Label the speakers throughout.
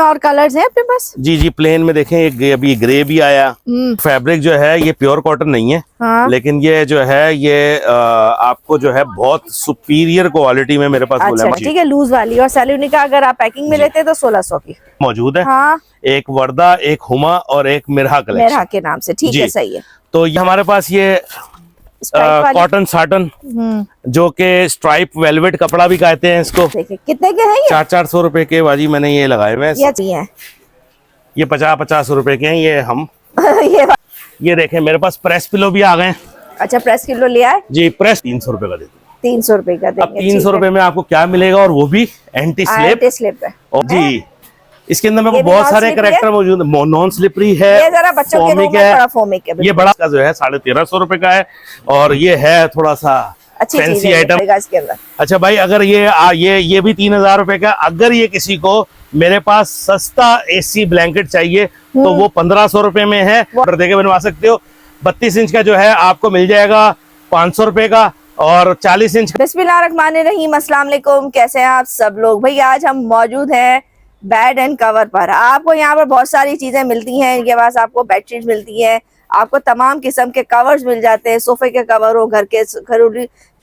Speaker 1: और कलर्स हैं अपने पास?
Speaker 2: जी जी, प्लेन में देखें एक अभी ग्रे भी आया। फैब्रिक जो है ये प्योर कॉटन नहीं है।
Speaker 1: हाँ।
Speaker 2: लेकिन ये जो है ये आपको जो है बहुत सुपीरियर क्वालिटी में मेरे पास
Speaker 1: अच्छा, ठीक है, लूज वाली। और सैलूनी का अगर आप पैकिंग में लेते हैं तो 1600 की
Speaker 2: मौजूद है।
Speaker 1: हाँ।
Speaker 2: एक वर्दा, एक हुमा और एक मिरहा कलेक्शन,
Speaker 1: मिरहा के नाम से। ठीक है, सही है।
Speaker 2: तो ये हमारे पास ये कॉटन साटन जो के स्ट्राइप वेलवेट कपड़ा भी कहते हैं इसको।
Speaker 1: कितने के हैं ये?
Speaker 2: 400 रुपए के बाजी मैंने ये लगाए हुए हैं। ये 50 रुपए के हैं ये हम ये देखें मेरे पास प्रेस पिलो भी आ गए।
Speaker 1: अच्छा, प्रेस पिलो लिया है जी।
Speaker 2: प्रेस 300 रुपए का देते हैं।
Speaker 1: 300 रुपए का देंगे।
Speaker 2: अब 300 रुपए में आपको क्या मिलेगा, और वो भी एंटी स्लिप है जी। इसके अंदर में बहुत सारे कैरेक्टर मौजूद है। नॉन स्लिपरी है,
Speaker 1: ये जरा बच्चों के रूम में फोमिक है।
Speaker 2: ये बड़ा जो है 1350 रुपए का है, और ये है थोड़ा सा फैंसी आइटम
Speaker 1: इसके अंदर।
Speaker 2: अच्छा भाई, अगर ये भी 3000 रुपए का। अगर ये किसी को मेरे पास सस्ता एसी ब्लैंकेट चाहिए तो वो 1500 रुपए में है, ऑर्डर देके बनवा सकते हो। 32 इंच का जो है आपको मिल जाएगा 500 रुपए का, और 40 इंच।
Speaker 1: बिस्मिल्लाहिर्रहमानिर्रहीम, अस्सलाम वालेकुम, कैसे हैं आप सब लोग? भाई आज हम मौजूद हैं बेड एंड कवर पर। आपको यहाँ पर बहुत सारी चीजें मिलती हैं। इनके पास आपको बेडशीट मिलती है, आपको तमाम किस्म के कवर्स मिल जाते हैं। सोफे के कवर हो, घर के घरेलू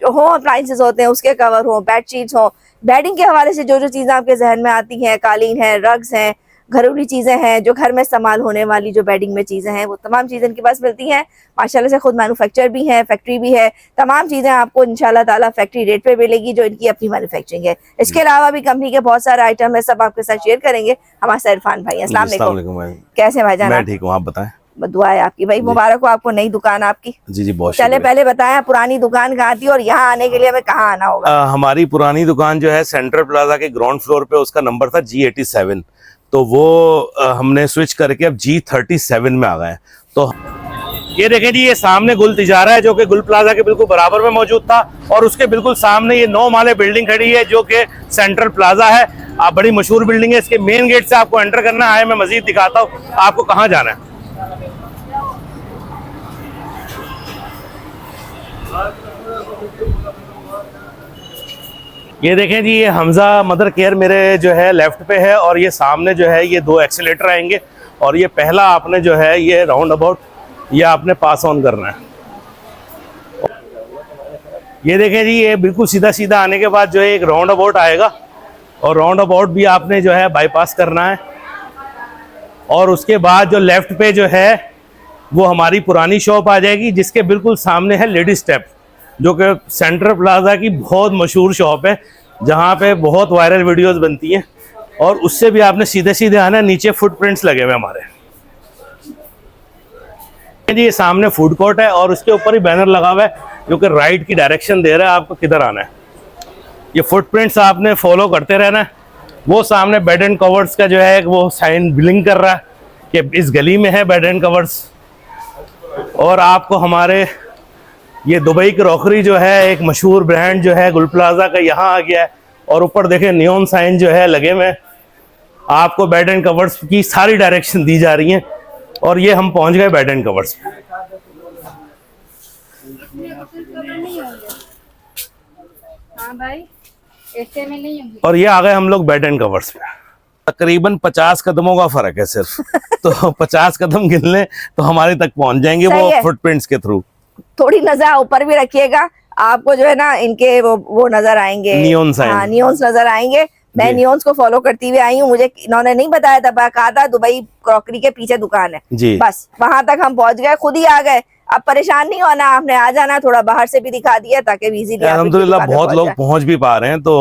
Speaker 1: जो होम अप्लाइंसेस होते हैं उसके कवर हो, बेडशीट्स हो, बेडिंग के हवाले से जो जो चीजें आपके जहन में आती हैं, कालीन है, रग्स हैं, घरेलू चीजें हैं, जो घर में इस्तेमाल होने वाली जो बेडिंग में चीजें हैं, वो तमाम चीजें इनके पास मिलती हैं। माशाल्लाह से खुद मैन्युफैक्चर भी है, फैक्ट्री भी है। तमाम चीजें आपको इंशाल्लाह ताला फैक्ट्री रेट पे मिलेगी, जो इनकी अपनी मैन्युफैक्चरिंग है। इसके अलावा भी कंपनी के बहुत सारे आइटम है, सब आपके साथ शेयर करेंगे। हमारे साथ इरफान भाई, अस्सलाम वालेकुम, कैसे भाईजान?
Speaker 2: मैं ठीक हूँ, आप बताएं।
Speaker 1: दुआ है आपकी भाई, मुबारक हो आपको नई दुकान आपकी।
Speaker 2: जी जी, बहुत
Speaker 1: चले पहले बताएं पुरानी दुकान कहाँ थी और यहाँ आने के लिए हमें कहाँ आना होगा?
Speaker 2: हमारी पुरानी दुकान जो है सेंट्रल प्लाजा के ग्राउंड फ्लोर पे, उसका नंबर था G87, तो वो हमने स्विच करके अब G37 में आ गए। तो ये देखें जी, ये सामने गुल तिजारा है जो कि गुल प्लाजा के बिल्कुल बराबर में मौजूद था, और उसके बिल्कुल सामने ये 9 माले बिल्डिंग खड़ी है जो कि सेंट्रल प्लाजा है। आप बड़ी मशहूर बिल्डिंग है। इसके मेन गेट से आपको एंटर करना है। मैं मजीद दिखाता हूँ आपको कहाँ जाना है। ये देखें जी, ये हमजा मदर केयर मेरे जो है लेफ्ट पे है, और ये सामने जो है ये 2 एक्सीलेटर आएंगे, और ये पहला आपने जो है ये राउंड अबाउट ये आपने पास ऑन करना है। ये देखें जी, ये बिल्कुल सीधा सीधा आने के बाद जो है एक राउंड अबाउट आएगा, और राउंड अबाउट भी आपने जो है बाईपास करना है। और उसके बाद जो लेफ्ट पे जो है वो हमारी पुरानी शॉप आ जाएगी, जिसके बिल्कुल सामने है लेडी स्टेप, जो कि सेंट्रल प्लाजा की बहुत मशहूर शॉप है, जहाँ पे बहुत वायरल वीडियोस बनती हैं। और उससे भी आपने सीधे सीधे आना है। नीचे फुटप्रिंट्स लगे हुए हमारे जी। ये सामने फूड कोर्ट है, और उसके ऊपर ही बैनर लगा हुआ है जो कि राइट की डायरेक्शन दे रहा है आपको किधर आना है। ये फुटप्रिंट्स आपने फॉलो करते रहना है। वो सामने बेड एंड कवर्स का जो है वो साइन ब्लिंक कर रहा है कि इस गली में है बेड एंड कवर्स। और आपको हमारे ये दुबई क्रॉकरी जो है एक मशहूर ब्रांड जो है गुल प्लाजा का, यहाँ आ गया है। और ऊपर देखें नियॉन साइन जो है लगे हुए, आपको बेड एंड कवर्स की सारी डायरेक्शन दी जा रही है। और ये हम पहुंच गए बेड एंड कवर्स पे। और ये आ गए हम लोग बेड एंड कवर्स पे। तकरीबन 50 कदमों का फर्क है सिर्फ। तो 50 कदम गिन लें तो हमारे तक पहुंच जाएंगे वो फुटप्रिंट्स के थ्रू। थोड़ी
Speaker 1: नजर ऊपर भी रखिएगा, आपको जो है ना इनके वो नजर आएंगे,
Speaker 2: नियॉन साइन।
Speaker 1: हाँ, नियॉन्स नजर आएंगे। मैं नियॉन्स को फॉलो करती हुई आई हूँ। मुझे इन्होंने नहीं बताया था, कहा था दुबई क्रॉकरी के पीछे दुकान है जी। बस वहां तक हम पहुंच गए, खुद ही आ गए। अब परेशान नहीं होना, आपने आ जाना। थोड़ा बाहर से भी दिखा दिया ताकि इजीली
Speaker 2: अल्हम्दुलिल्लाह बहुत लोग पहुंच भी पा रहे हैं, तो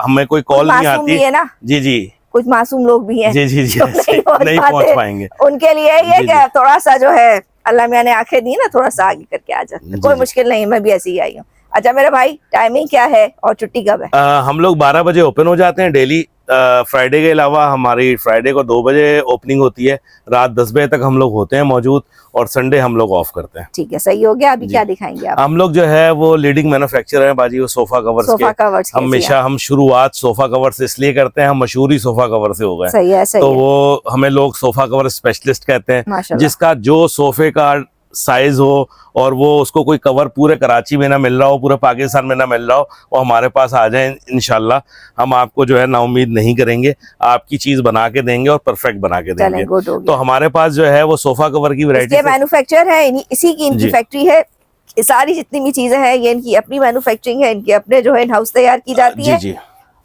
Speaker 2: हमें कोई कॉल नहीं आती है ना जी जी।
Speaker 1: कुछ मासूम लोग भी हैं
Speaker 2: जी जी जी, नहीं पहुंच पाएंगे।
Speaker 1: उनके लिए ये क्या थोड़ा सा जो है अल्लाह मियां ने आंखें दी ना, थोड़ा सा आगे करके आ जाते, कोई मुश्किल नहीं। मैं भी ऐसे ही आई हूँ। अच्छा मेरे भाई, टाइमिंग क्या है और छुट्टी कब है?
Speaker 2: हम लोग 12 बजे ओपन हो जाते हैं डेली। फ्राइडे के अलावा हमारी फ्राइडे को 2 बजे ओपनिंग होती है, रात 10 बजे तक हम लोग होते हैं मौजूद, और संडे हम लोग ऑफ करते हैं।
Speaker 1: ठीक है, सही हो गया। अभी क्या दिखाएंगे आप?
Speaker 2: हम लोग जो है वो लीडिंग मैन्युफैक्चरर हैं बाजी, वो सोफा कवर्स के। हमेशा हम शुरुआत सोफा कवर से इसलिए करते हैं, हम मशहूर ही सोफा कवर से हो गए। तो वो हमें लोग सोफा कवर स्पेशलिस्ट कहते हैं, जिसका जो सोफे का साइज हो और वो उसको कोई कवर पूरे कराची में ना मिल रहा हो, पूरे पाकिस्तान में ना मिल रहा हो, वो हमारे पास आ जाए इंशाल्लाह, हम आपको जो है ना उम्मीद नहीं करेंगे, आपकी चीज़ बना के देंगे और परफेक्ट बना के देंगे। तो हमारे पास जो है वो सोफ़ा कवर की वैरायटी
Speaker 1: मैन्युफैक्चर है, इसी की इनकी फैक्ट्री है। ये सारी जितनी भी चीजें हैं ये इनकी अपनी मैन्युफैक्चरिंग है, इनके अपने जो है इन हाउस तैयार की जाती है।
Speaker 2: जी।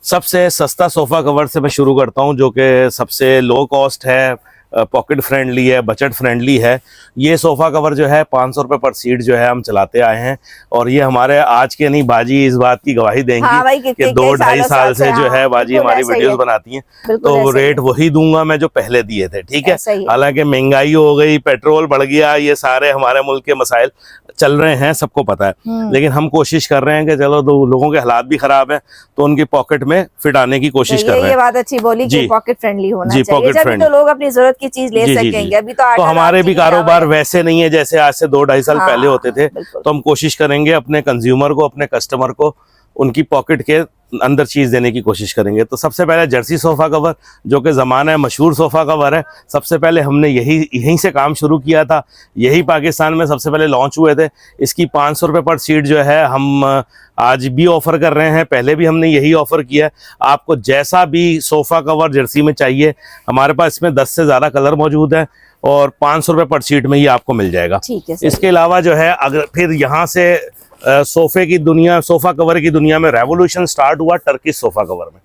Speaker 2: सबसे सस्ता सोफ़ा कवर से मैं शुरू करता हूँ, जो कि सबसे लो कॉस्ट है, पॉकेट फ्रेंडली है, बजट फ्रेंडली है। ये सोफ़ा कवर जो है 500 रुपये पर सीट जो है हम चलाते आए हैं, और ये हमारे आज के नहीं, बाजी इस बात की गवाही देंगी कि 2-2.5 साल से जो है बाजी हमारी वीडियोस बनाती हैं, तो रेट वही दूंगा मैं जो पहले दिए थे, ठीक है। हालांकि महंगाई हो गई, पेट्रोल बढ़ गया, ये सारे हमारे मुल्क के मसाइल चल रहे हैं, सबको पता है, लेकिन हम कोशिश कर रहे हैं कि चलो लोगों के हालात भी खराब है तो उनकी पॉकेट में फिट आने की कोशिश कर रहे हैं।
Speaker 1: ये बात अच्छी बोली कि पॉकेट फ्रेंडली होना चाहिए,
Speaker 2: पॉकेट फ्रेंडली,
Speaker 1: तो लोग अपनी जरूरत की चीज ले सकेंगे। अभी तो
Speaker 2: हमारे भी कारोबार वैसे नहीं है जैसे आज से 2-2.5 साल पहले होते थे, तो हम कोशिश करेंगे अपने कंज्यूमर को, अपने कस्टमर को उनकी पॉकेट के अंदर चीज़ देने की कोशिश करेंगे। तो सबसे पहले जर्सी सोफ़ा कवर, जो कि ज़माना मशहूर सोफ़ा कवर है, सबसे पहले हमने यहीं से काम शुरू किया था, यही पाकिस्तान में सबसे पहले लॉन्च हुए थे। इसकी 500 रुपये पर सीट जो है हम आज भी ऑफ़र कर रहे हैं, पहले भी हमने यही ऑफ़र किया है। आपको जैसा भी सोफ़ा कवर जर्सी में चाहिए, हमारे पास इसमें 10 से ज़्यादा कलर मौजूद है और 500 रुपये पर सीट में ही आपको मिल जाएगा। इसके अलावा जो है अगर फिर यहाँ से सोफ़े की दुनिया, सोफ़ा कवर की दुनिया में रेवोल्यूशन स्टार्ट हुआ टर्किश सोफ़ा कवर में।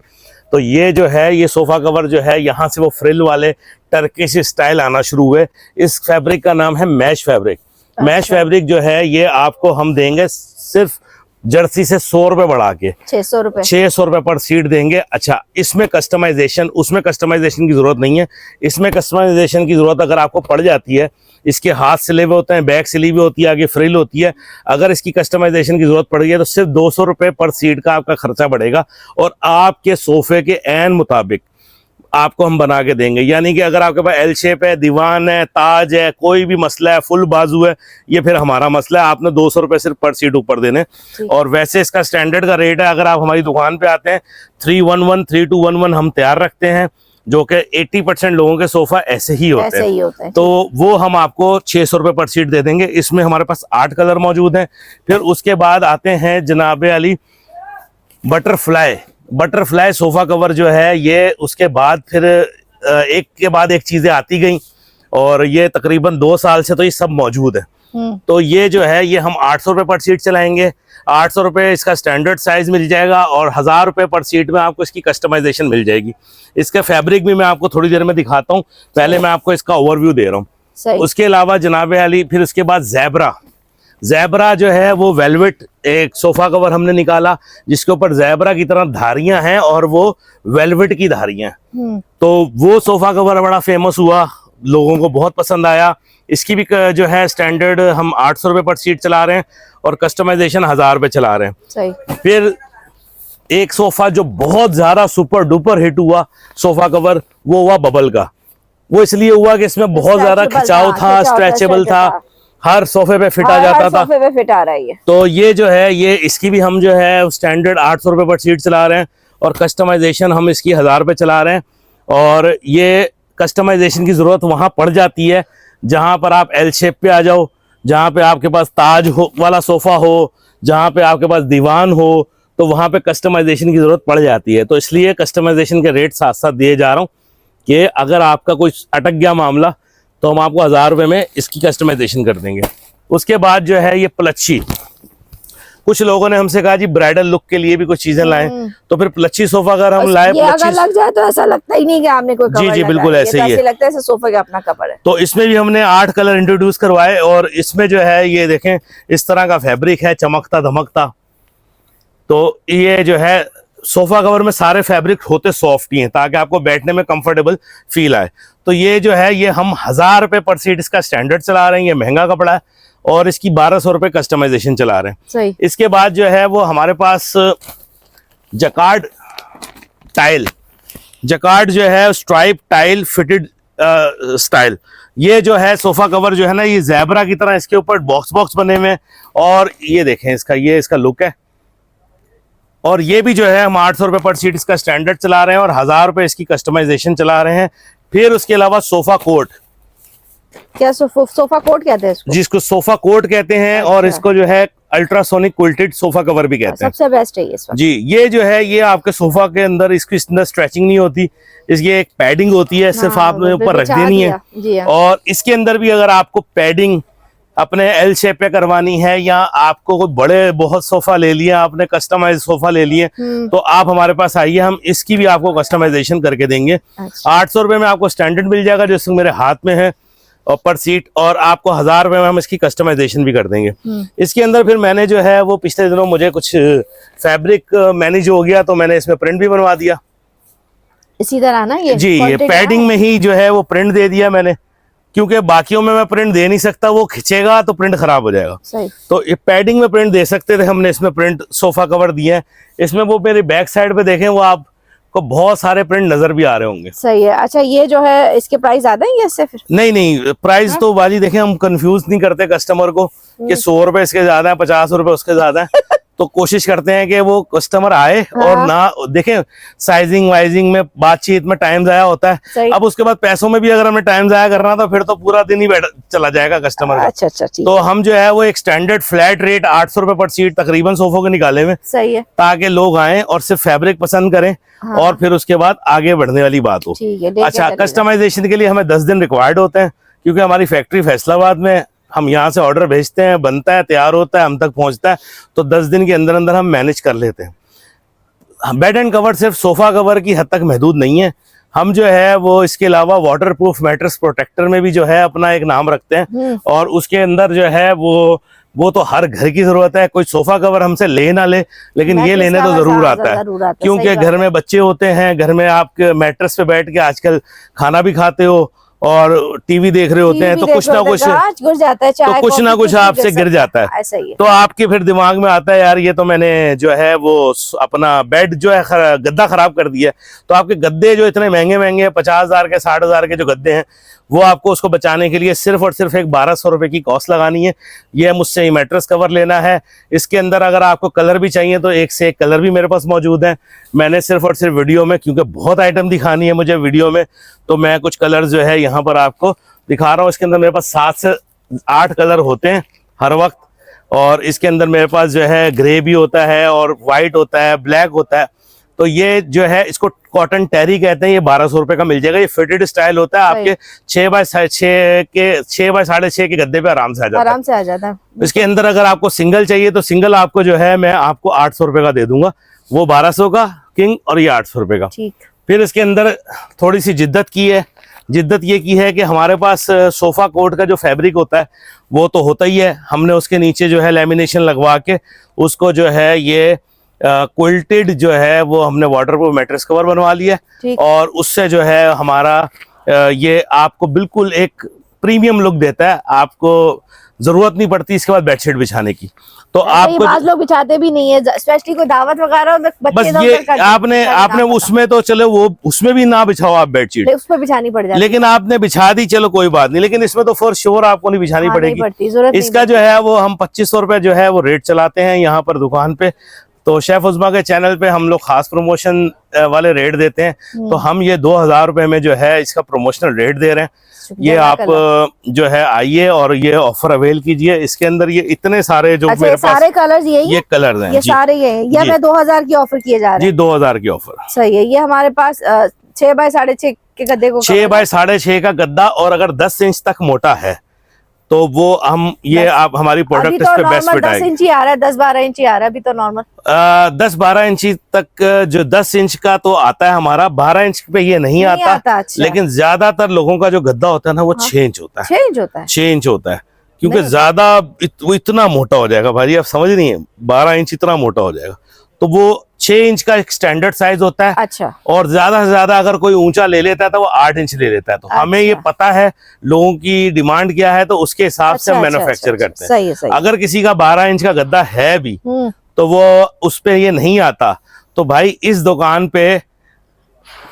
Speaker 2: तो ये जो है ये सोफ़ा कवर जो है यहाँ से वो फ्रिल वाले टर्किश स्टाइल आना शुरू हुए। इस फैब्रिक का नाम है मैश फैब्रिक। मैश फैब्रिक जो है ये आपको हम देंगे सिर्फ जर्सी से 100 रुपये बढ़ा के 600 रुपये पर सीट देंगे। अच्छा, इसमें कस्टमाइजेशन, उसमें कस्टमाइजेशन की ज़रूरत नहीं है। इसमें कस्टमाइजेशन की ज़रूरत अगर आपको पड़ जाती है, इसके हाथ सिले हुए होते हैं, बैक सिली हुई होती है, आगे फ्रिल होती है, अगर इसकी कस्टमाइजेशन की ज़रूरत पड़ गई है तो सिर्फ 200 रुपये पर सीट का आपका खर्चा बढ़ेगा और आपके सोफ़े के ऐन मुताबिक आपको हम बना के देंगे। यानी कि अगर आपके पास एल शेप है, दीवान है, ताज है, कोई भी मसला है, फुल बाजू है, ये फिर हमारा मसला है, आपने 200 रुपये सिर्फ पर सीट ऊपर देने। और वैसे इसका स्टैंडर्ड का रेट है, अगर आप हमारी दुकान पे आते हैं 311 3211 हम तैयार रखते हैं, जो कि 80% लोगों के सोफ़ा ऐसे ही होते हैं। तो वो हम आपको 600 रुपये पर सीट दे देंगे। इसमें हमारे पास 8 कलर मौजूद हैं। फिर उसके बाद आते हैं जनाब अली बटरफ्लाई सोफ़ा कवर जो है ये, उसके बाद फिर एक के बाद एक चीज़ें आती गई और ये तकरीबन 2 साल से तो ये सब मौजूद है। तो ये जो है ये हम 800 रुपये पर सीट चलाएंगे। 800 रुपये इसका स्टैंडर्ड साइज मिल जाएगा और 1000 रुपये पर सीट में आपको इसकी कस्टमाइजेशन मिल जाएगी। इसका फैब्रिक भी मैं आपको थोड़ी देर में दिखाता हूँ, पहले मैं आपको इसका ओवरव्यू दे रहा हूँ। उसके अलावा जनाब अली फिर उसके बाद ज़ेबरा जो है वो वेलवेट एक सोफ़ा कवर हमने निकाला जिसके ऊपर ज़ेबरा की तरह धारियां हैं और वो वेलवेट की धारियां हैं। तो वो सोफ़ा कवर बड़ा फेमस हुआ, लोगों को बहुत पसंद आया। इसकी भी जो है स्टैंडर्ड हम 800 रुपये पर सीट चला रहे हैं और कस्टमाइजेशन 1000 रुपये चला रहे हैं। फिर एक सोफ़ा जो बहुत ज़्यादा सुपर डुपर हिट हुआ सोफ़ा कवर, वो हुआ बबल का। वो इसलिए हुआ कि इसमें बहुत ज़्यादा खिंचाव था, स्ट्रेचेबल था, हर सोफे पे फिट आ जाता था।
Speaker 1: सोफे पे फिट आ रही है।
Speaker 2: तो ये जो है ये इसकी भी हम जो है स्टैंडर्ड 800 रुपये पर सीट चला रहे हैं और कस्टमाइजेशन हम इसकी 1000 रुपये चला रहे हैं। और ये कस्टमाइजेशन की ज़रूरत वहाँ पड़ जाती है जहाँ पर आप एल शेप पे आ जाओ, जहाँ पे आपके पास ताज वाला सोफ़ा हो, जहाँ पे आपके पास दीवान हो, तो वहाँ पे कस्टमाइजेशन की ज़रूरत पड़ जाती है। तो इसलिए कस्टमाइजेशन के रेट साथ साथ दिए जा रहा हूँ कि अगर आपका कोई अटक गया मामला तो हम आपको 1000 रुपये में इसकी कस्टमाइजेशन कर देंगे। उसके बाद जो है ये प्लच्छी, कुछ लोगों ने हमसे कहा जी ब्राइडल लुक के लिए भी कुछ चीजें लाएं, तो फिर प्लच्छी सोफा अगर हम लाए,
Speaker 1: अगर लग जाए तो ऐसा लगता ही नहीं कि आपने कोई कवर
Speaker 2: जी बिल्कुल ऐसे ही है,
Speaker 1: लगता है सोफे का अपना कवर है।
Speaker 2: तो इसमें भी हमने 8 कलर इंट्रोड्यूस करवाए और इसमें जो है ये देखें इस तरह का फैब्रिक है, चमकता धमकता। तो ये जो है सोफा कवर में सारे फैब्रिक होते सॉफ्ट ही हैं ताकि आपको बैठने में कंफर्टेबल फील आए। तो ये जो है ये हम 1000 रुपये पर सीट इसका स्टैंडर्ड चला रहे हैं, ये महंगा कपड़ा है और इसकी 1200 रुपये कस्टमाइजेशन चला रहे हैं।
Speaker 1: सही।
Speaker 2: इसके बाद जो है वो हमारे पास जकार्ड जो है स्ट्राइप टाइल फिटेड स्टाइल, ये जो है सोफा कवर जो है ना ये ज़ेबरा की तरह इसके ऊपर बॉक्स बने हुए हैं और ये देखें इसका लुक है। और ये भी जो है हम 800 रुपये पर सीट इसका स्टैंडर्ड चला रहे हैं और 1000 रुपये इसकी कस्टमाइजेशन चला रहे हैं। फिर उसके अलावा सोफ़ा
Speaker 1: क्या सोफा कोट कहते हैं इसको?
Speaker 2: जिसको सोफा कोट कहते हैं और
Speaker 1: अच्छा।
Speaker 2: इसको जो है अल्ट्रासोनिक क्विल्टेड सोफा कवर भी कहते हैं।
Speaker 1: सबसे बेस्ट है ये इस वक्त।
Speaker 2: जी, ये जो है ये आपके सोफा के अंदर इसकी अंदर स्ट्रेचिंग नहीं होती, इसकी एक पैडिंग होती है, सिर्फ
Speaker 1: हाँ,
Speaker 2: आपने ऊपर रख
Speaker 1: बिछा
Speaker 2: देनी
Speaker 1: दिया। जी
Speaker 2: है।
Speaker 1: हाँ।
Speaker 2: और इसके अंदर भी अगर आपको पैडिंग अपने एल शेप पे करवानी है या आपको कोई बड़े बहुत सोफा ले लिया, आपने कस्टमाइज सोफा ले लिए, तो आप हमारे पास आइए, हम इसकी भी आपको कस्टमाइजेशन करके देंगे।
Speaker 1: अच्छा।
Speaker 2: 800 रुपए में आपको स्टैंडर्ड मिल जाएगा जो मेरे हाथ में है और पर सीट, और आपको 1000 रुपए में हम इसकी कस्टमाइजेशन भी कर देंगे। इसके अंदर फिर मैंने जो है वो पिछले दिनों मुझे कुछ फैब्रिक मैनेज हो गया तो मैंने इसमें प्रिंट भी बनवा दिया।
Speaker 1: इसी तरह ना ये
Speaker 2: जी, ये पैडिंग में ही जो है वो प्रिंट दे दिया मैंने, क्योंकि बाकियों में मैं प्रिंट दे नहीं सकता, वो खिंचेगा तो प्रिंट खराब हो जाएगा।
Speaker 1: सही।
Speaker 2: तो ये पैडिंग में प्रिंट दे सकते थे, हमने इसमें प्रिंट सोफा कवर दिए हैं। इसमें वो मेरी बैक साइड पे देखें, वो आपको बहुत सारे प्रिंट नजर भी आ रहे होंगे।
Speaker 1: सही है। अच्छा, ये जो है इसके प्राइस ज्यादा है इससे फिर?
Speaker 2: नहीं, प्राइस तो बाजी देखें, हम कंफ्यूज नहीं करते कस्टमर को कि 100 रुपए इसके ज्यादा है, 50 रुपए उसके ज्यादा है। तो कोशिश करते हैं कि वो कस्टमर आए और ना देखें, साइजिंग वाइजिंग में बातचीत में टाइम जाया होता है। अब उसके बाद पैसों में भी अगर हमें टाइम जाया करना तो फिर तो पूरा दिन ही चला जाएगा कस्टमर का।
Speaker 1: अच्छा अच्छा, ठीक।
Speaker 2: तो हम जो है वो एक स्टैंडर्ड फ्लैट रेट 800 रुपए पर सीट तकरीबन सोफों के निकाले हुए,
Speaker 1: सही है,
Speaker 2: ताकि लोग आए और सिर्फ फैब्रिक पसंद करें।
Speaker 1: हाँ।
Speaker 2: और फिर उसके बाद आगे बढ़ने वाली बात हो।
Speaker 1: ठीक है।
Speaker 2: अच्छा, कस्टमाइजेशन के लिए हमें 10 दिन रिक्वायर्ड होते हैं, क्योंकि हमारी फैक्ट्री फैसलाबाद में, हम यहाँ से ऑर्डर भेजते हैं, बनता है, तैयार होता है, हम तक पहुंचता है, तो 10 दिन के अंदर अंदर हम मैनेज कर लेते हैं। बेड एंड कवर सिर्फ सोफा कवर की हद तक महदूद नहीं है, हम जो है वो इसके अलावा वाटर प्रूफ मैट्रेस प्रोटेक्टर में भी जो है अपना एक नाम रखते हैं। और उसके अंदर जो है वो तो हर घर की जरूरत है, कोई सोफा कवर हमसे ले ना ले, लेकिन ये लेने तो जरूर आता है, क्योंकि घर में बच्चे होते हैं, घर में आपके मैट्रेस पे बैठ के आजकल खाना भी खाते हो और टीवी देख रहे होते हैं, तो कुछ ना कुछ
Speaker 1: गिर जाता है,
Speaker 2: तो कुछ ना कुछ आपसे गिर जाता है।
Speaker 1: ऐसा ही है।
Speaker 2: तो आपके फिर दिमाग में आता है, यार ये तो मैंने जो है वो अपना बेड जो है गद्दा खराब कर दिया। तो आपके गद्दे जो इतने महंगे महंगे 50,000 के 60,000 के जो गद्दे हैं, वो आपको उसको बचाने के लिए सिर्फ और सिर्फ एक 1200 रुपए की कॉस्ट लगानी है। ये मुझसे ये मैट्रेस कवर लेना है। इसके अंदर अगर आपको कलर भी चाहिए तो एक से एक कलर भी मेरे पास मौजूद है। मैंने सिर्फ और सिर्फ वीडियो में, क्योंकि बहुत आइटम दिखानी है मुझे वीडियो में, तो मैं कुछ कलर जो है यहाँ पर आपको दिखा रहा हूँ। इसके अंदर मेरे पास 7 से 8 कलर होते हैं हर वक्त, और इसके अंदर मेरे पास जो है ग्रे भी होता है और वाइट होता है, ब्लैक होता है। तो ये जो है इसको कॉटन टेरी कहते हैं, ये 1200 रुपए का मिल जाएगा। ये फिटेड स्टाइल होता है, आपके 6 बाय 6.5 के गद्दे पे आराम से आ जाता है। इसके अंदर अगर आपको सिंगल चाहिए तो सिंगल आपको जो है मैं आपको 800 रुपए का दे दूंगा, वो 1200 का किंग और ये 800 रुपए का। फिर इसके अंदर थोड़ी सी जिद्दत की है, जिद्दत ये की है कि हमारे पास सोफा कोट का जो फैब्रिक होता है वो तो होता ही है, हमने उसके नीचे जो है लेमिनेशन लगवा के उसको जो है ये क्विल्टेड जो है वो हमने वाटरप्रूफ मैट्रेस कवर बनवा लिया, और उससे जो है हमारा ये आपको बिल्कुल एक प्रीमियम लुक देता है। आपको जरूरत नहीं पड़ती इसके बाद बेडशीट बिछाने की। तो आपको
Speaker 1: आज लोग बिछाते भी नहीं है, स्पेशली कोई दावत वगैरह हो,
Speaker 2: बस ये आपने उसमें तो चलो वो उसमें भी ना बिछाओ आप बेडशीट,
Speaker 1: उस पर बिछानी पड़ जाती,
Speaker 2: लेकिन आपने बिछा दी, चलो कोई बात नहीं, लेकिन इसमें तो फॉर श्योर आपको नहीं बिछानी पड़ेगी। इसका जो है वो हम 2500 रुपए जो है वो रेट चलाते हैं यहाँ पर दुकान पे। तो शेफ उज़्मा के चैनल पे हम लोग खास प्रमोशन वाले रेट देते हैं, तो हम ये 2000 रुपए में जो है इसका प्रमोशनल रेट दे रहे हैं। ये आप जो है आइए और ये ऑफर अवेल कीजिए। इसके अंदर ये इतने सारे जो मेरे पास
Speaker 1: सारे कलर्स ये
Speaker 2: कलर हैं,
Speaker 1: ये सारे ये मैं 2000 की ऑफर किए जा रहे हैं।
Speaker 2: जी 2000 की ऑफर,
Speaker 1: सही है। ये हमारे पास 6 बाय 6.5 के गद्दे को
Speaker 2: 6 बाय 6.5 का गद्दा, और अगर 10 इंच तक मोटा है तो वो हम ये आप हमारी प्रोडक्ट इस पे बेस्ट फिट आएगी।
Speaker 1: 10 इंच आ रहा है, 10-12 इंच आ रहा है अभी तो नॉर्मल।
Speaker 2: 10-12 इंची तक जो 10 इंच का तो आता है हमारा, 12 इंच पे ये नहीं आता।
Speaker 1: अच्छा।
Speaker 2: लेकिन ज्यादातर लोगों का जो गद्दा होता है ना वो 6 इंच होता है। 6 इंच होता है, क्योंकि ज्यादा वो इतना मोटा हो जाएगा भाई, आप समझ नहीं है, 12 इंच इतना मोटा हो जाएगा। तो वो 6 इंच का एक स्टैंडर्ड साइज होता है।
Speaker 1: अच्छा। और
Speaker 2: ज्यादा से ज्यादा अगर कोई ऊंचा ले लेता है तो वो 8 इंच ले लेता है। तो हमें ये पता है लोगों की डिमांड क्या है, तो उसके हिसाब से हम मैन्युफैक्चर करते हैं।
Speaker 1: सही।
Speaker 2: अगर किसी का 12 इंच का गद्दा है भी तो वो उस पे ये नहीं आता, तो भाई इस दुकान पे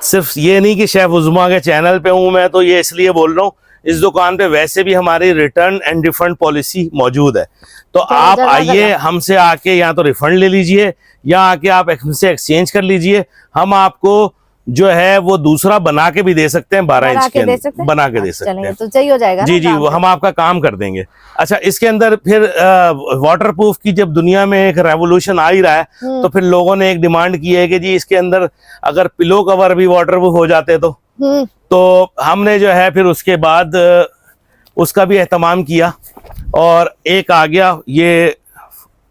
Speaker 2: सिर्फ ये नहीं कि शेफ उज़्मा के चैनल पे हूं मैं तो ये इसलिए बोल रहा हूँ, इस दुकान पे वैसे भी हमारी रिटर्न एंड रिफंड पॉलिसी मौजूद है। तो आप आइए, हमसे आके या तो रिफंड ले लीजिए या आके आप हमसे एक्सचेंज कर लीजिए। हम आपको जो है वो दूसरा बना के भी दे सकते हैं, 12 इंच के अंदर बना के दे सकते
Speaker 1: चलेंगे
Speaker 2: हैं।
Speaker 1: तो सही हो जाएगा
Speaker 2: जी जी, वो हम आपका काम कर देंगे। अच्छा, इसके अंदर फिर वाटरप्रूफ की जब दुनिया में एक रेवोल्यूशन आ ही रहा है, तो फिर लोगों ने एक डिमांड की है कि जी इसके अंदर अगर पिलो कवर भी वाटरप्रूफ हो जाते तो हमने जो है फिर उसके बाद उसका भी एहतमाम किया और एक आ गया ये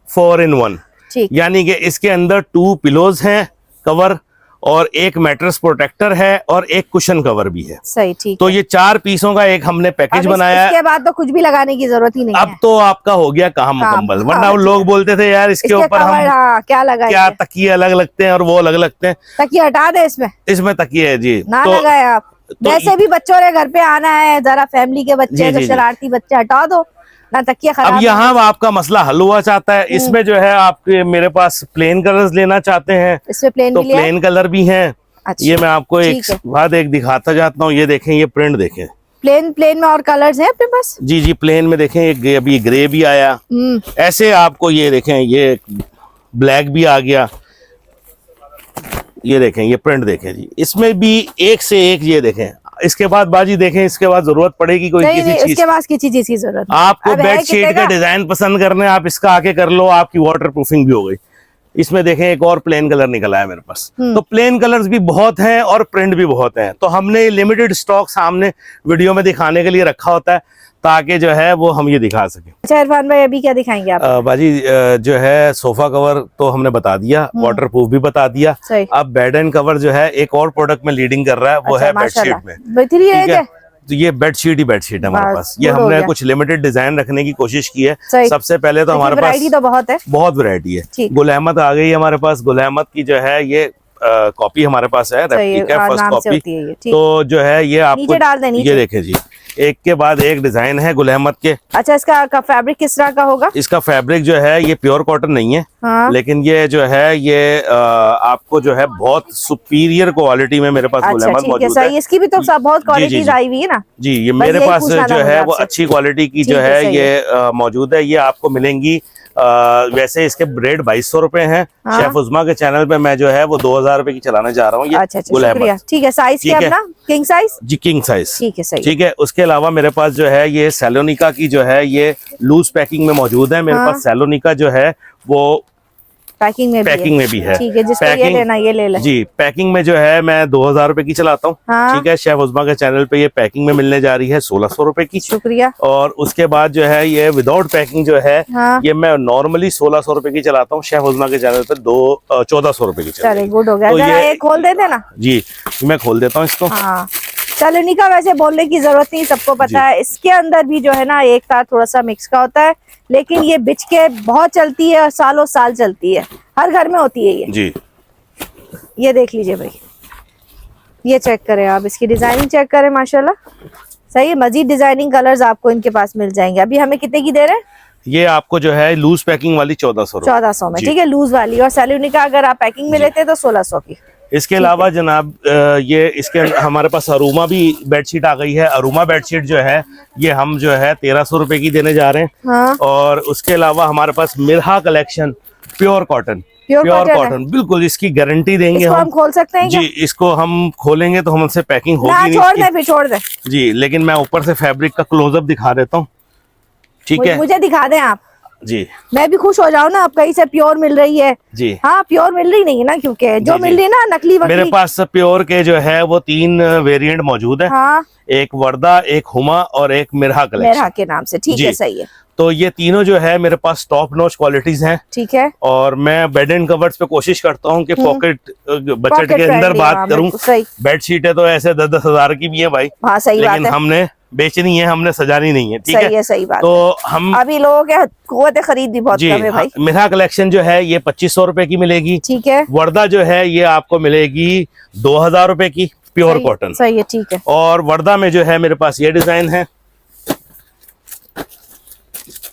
Speaker 2: 4 in 1,
Speaker 1: ठीक।
Speaker 2: यानी कि इसके अंदर 2 पिलोज हैं कवर और एक मैट्रेस प्रोटेक्टर है और एक कुशन कवर भी है।
Speaker 1: सही, ठीक।
Speaker 2: तो ये 4 पीसों का एक हमने पैकेज बनाया है।
Speaker 1: इसके बाद तो कुछ भी लगाने की जरूरत ही नहीं
Speaker 2: अब
Speaker 1: है।
Speaker 2: तो आपका हो गया काम मुकम्मल, वरना वो लोग बोलते थे यार इसके ऊपर हम
Speaker 1: क्या लगाएंगे,
Speaker 2: क्या तकिए अलग लगते हैं और वो अलग लगते हैं।
Speaker 1: तकिए हटा दे इसमें
Speaker 2: तकिए है जी,
Speaker 1: ना
Speaker 2: तो
Speaker 1: लगाए आप। वैसे भी बच्चों ने घर पे आना है, जरा फैमिली के बच्चे जो शरारती बच्चे हटा दो ना, तकिया खराब।
Speaker 2: अब यहाँ आपका मसला हल हुआ चाहता है। इसमें जो है आपके मेरे पास प्लेन कलर्स लेना चाहते हैं,
Speaker 1: इसमें प्लेन
Speaker 2: तो
Speaker 1: भी लिया?
Speaker 2: प्लेन कलर भी हैं।
Speaker 1: अच्छा,
Speaker 2: ये मैं आपको एक दिखाता जाता हूँ। ये देखें, ये प्रिंट देखें।
Speaker 1: प्लेन में और कलर्स हैं अपने पास?
Speaker 2: जी जी, प्लेन में देखें, एक अभी ग्रे भी आया। ऐसे आपको ये देखें, ये ब्लैक भी आ गया। ये देखें, ये प्रिंट देखें जी, इसमें भी एक से एक। ये देखें, इसके बाद बाजी देखें, इसके बाद जरूरत पड़ेगी कोई किसी चीज,
Speaker 1: इसके बाद किसी चीज की जरूरत
Speaker 2: आपको बेडशीट का डिजाइन पसंद करने, आप इसका आके कर लो, आपकी वाटर प्रूफिंग भी हो गई। इसमें देखें एक और प्लेन कलर निकला है मेरे पास। तो प्लेन कलर्स भी बहुत हैं और प्रिंट भी बहुत हैं। तो हमने लिमिटेड स्टॉक सामने वीडियो में दिखाने के लिए रखा होता है, ताकि जो है वो हम ये दिखा सके।
Speaker 1: अच्छा इरफान भाई, अभी क्या दिखाएंगे आप?
Speaker 2: बाजी जो है सोफा कवर तो हमने बता दिया, वाटरप्रूफ भी बता दिया। अब बेड एंड कवर जो है एक और प्रोडक्ट में लीडिंग कर रहा है, वो है बेडशीट में। ठीक है, तो ये बेडशीट है हमारे पास। ये हमने कुछ लिमिटेड डिजाइन रखने की कोशिश की है। सबसे पहले तो हमारे पास
Speaker 1: तो बहुत है,
Speaker 2: बहुत वैरायटी है। गुल अहमद आ गई है हमारे पास। गुल अहमद की जो है ये कॉपी हमारे पास है, रेप्लिका फर्स्ट कॉपी। तो जो है ये आपको
Speaker 1: डाल देनी,
Speaker 2: ये देखे जी, एक के बाद एक डिजाइन है गुल अहमद के।
Speaker 1: अच्छा, इसका फैब्रिक किस तरह का होगा?
Speaker 2: इसका फैब्रिक जो है ये प्योर कॉटन नहीं है, लेकिन ये जो है ये आपको जो है बहुत सुपीरियर क्वालिटी में मेरे पास गुल अहमद मौजूद है।
Speaker 1: इसकी भी तो बहुत क्वालिटीज आई हुई है ना
Speaker 2: जी। ये मेरे पास जो है वो अच्छी क्वालिटी की जो है ये मौजूद है। ये आपको मिलेंगी वैसे इसके रेट 2200 रुपए हैं। शेफ उस्मा के चैनल पे मैं जो है वो 2000 रुपए की चलाने जा रहा हूँ।
Speaker 1: अच्छा, शुक्रिया। ठीक है, साइज क्या अपना? किंग साइज जी, किंग साइज। ठीक है, सही।
Speaker 2: ठीक है, उसके अलावा मेरे पास जो है ये सैलोनिका की जो है ये लूज पैकिंग में मौजूद है। मेरे पास सैलोनिका जो है वो पैकिंग में भी है। ठीक है, जिसको ये लेना ये ले ले। जी, पैकिंग में जो है मैं 2000 रुपए की चलाता हूँ। ठीक है, शेफ उस्मा के चैनल पे ये पैकिंग में मिलने जा रही है 1600 रुपए की।
Speaker 1: शुक्रिया।
Speaker 2: और उसके बाद जो है ये विदाउट पैकिंग जो है ये मैं नॉर्मली 1600 रुपए की चलाता हूँ। शेफ उस्मा के चैनल पे 1400 रुपए की चल रही है।
Speaker 1: गुड हो गया।
Speaker 2: तो
Speaker 1: ये खोल देते ना
Speaker 2: जी, मैं खोल देता हूँ इसको।
Speaker 1: सैलोनिका वैसे बोलने की जरूरत नहीं, सबको पता है। इसके अंदर भी जो है ना एक तार थोड़ा सा मिक्स का होता है, लेकिन ये बिच के बहुत चलती है और सालों साल चलती है, हर घर में होती है ये जी। ये देख लीजिए भाई, ये चेक करें आप, इसकी डिजाइनिंग चेक करें, माशाल्लाह सही है। मजीद डिजाइनिंग कलर्स आपको इनके पास मिल जाएंगे। अभी हमें कितने की दे रहे हैं?
Speaker 2: ये आपको जो है लूज पैकिंग वाली 1400
Speaker 1: में। ठीक है, लूज वाली। और सैलोनिका अगर आप पैकिंग में लेते हैं तो 1600 की।
Speaker 2: इसके अलावा जनाब ये इसके हमारे पास अरूमा भी बेडशीट आ गई है। अरूमा बेडशीट जो है ये हम जो है 1300 रुपए की देने जा रहे हैं। और उसके अलावा हमारे पास मिरहा कलेक्शन प्योर कॉटन बिल्कुल, इसकी गारंटी देंगे।
Speaker 1: इसको हम खोल सकते हैं
Speaker 2: जी, इसको हम खोलेंगे तो हमसे पैकिंग होगी
Speaker 1: नहीं। छोड़ दे
Speaker 2: जी, लेकिन मैं ऊपर से फैब्रिक का क्लोजअप दिखा देता हूँ। ठीक है,
Speaker 1: मुझे दिखा दें आप
Speaker 2: जी,
Speaker 1: मैं भी खुश हो जाऊँ ना। आप कहीं से प्योर मिल रही है
Speaker 2: जी।
Speaker 1: हाँ, प्योर मिल रही नहीं है ना, क्योंकि जो मिल रही है ना नकली
Speaker 2: मेरे पास प्योर के जो है वो 3 वेरिएंट मौजूद है। एक वर्दा, एक हुमा और एक मिरहा कलेक्शन,
Speaker 1: मिरहा के नाम से। ठीक है, सही है।
Speaker 2: तो ये तीनों जो है मेरे पास टॉप नॉच क्वालिटीज हैं।
Speaker 1: ठीक है।
Speaker 2: और मैं बेड एंड कवर्स पे कोशिश करता हूँ कि पॉकेट बजट के अंदर बात करूँ। बेडशीटें तो ऐसे 10-10 हजार की भी है भाई।
Speaker 1: हाँ, सही बात है।
Speaker 2: लेकिन हमने बेचनी है, हमने सजानी नहीं है। ठीक है,
Speaker 1: सही बात।
Speaker 2: तो हम
Speaker 1: अभी लोगों के कुव्वत खरीद भी बहुत कम है भाई।
Speaker 2: मिरहा कलेक्शन जो है ये 2500 रुपए की मिलेगी।
Speaker 1: ठीक है।
Speaker 2: वर्दा जो है ये आपको मिलेगी 2000 रुपए की, प्योर कॉटन।
Speaker 1: सही है, ठीक है।
Speaker 2: और वर्दा में जो है मेरे पास ये डिजाइन है।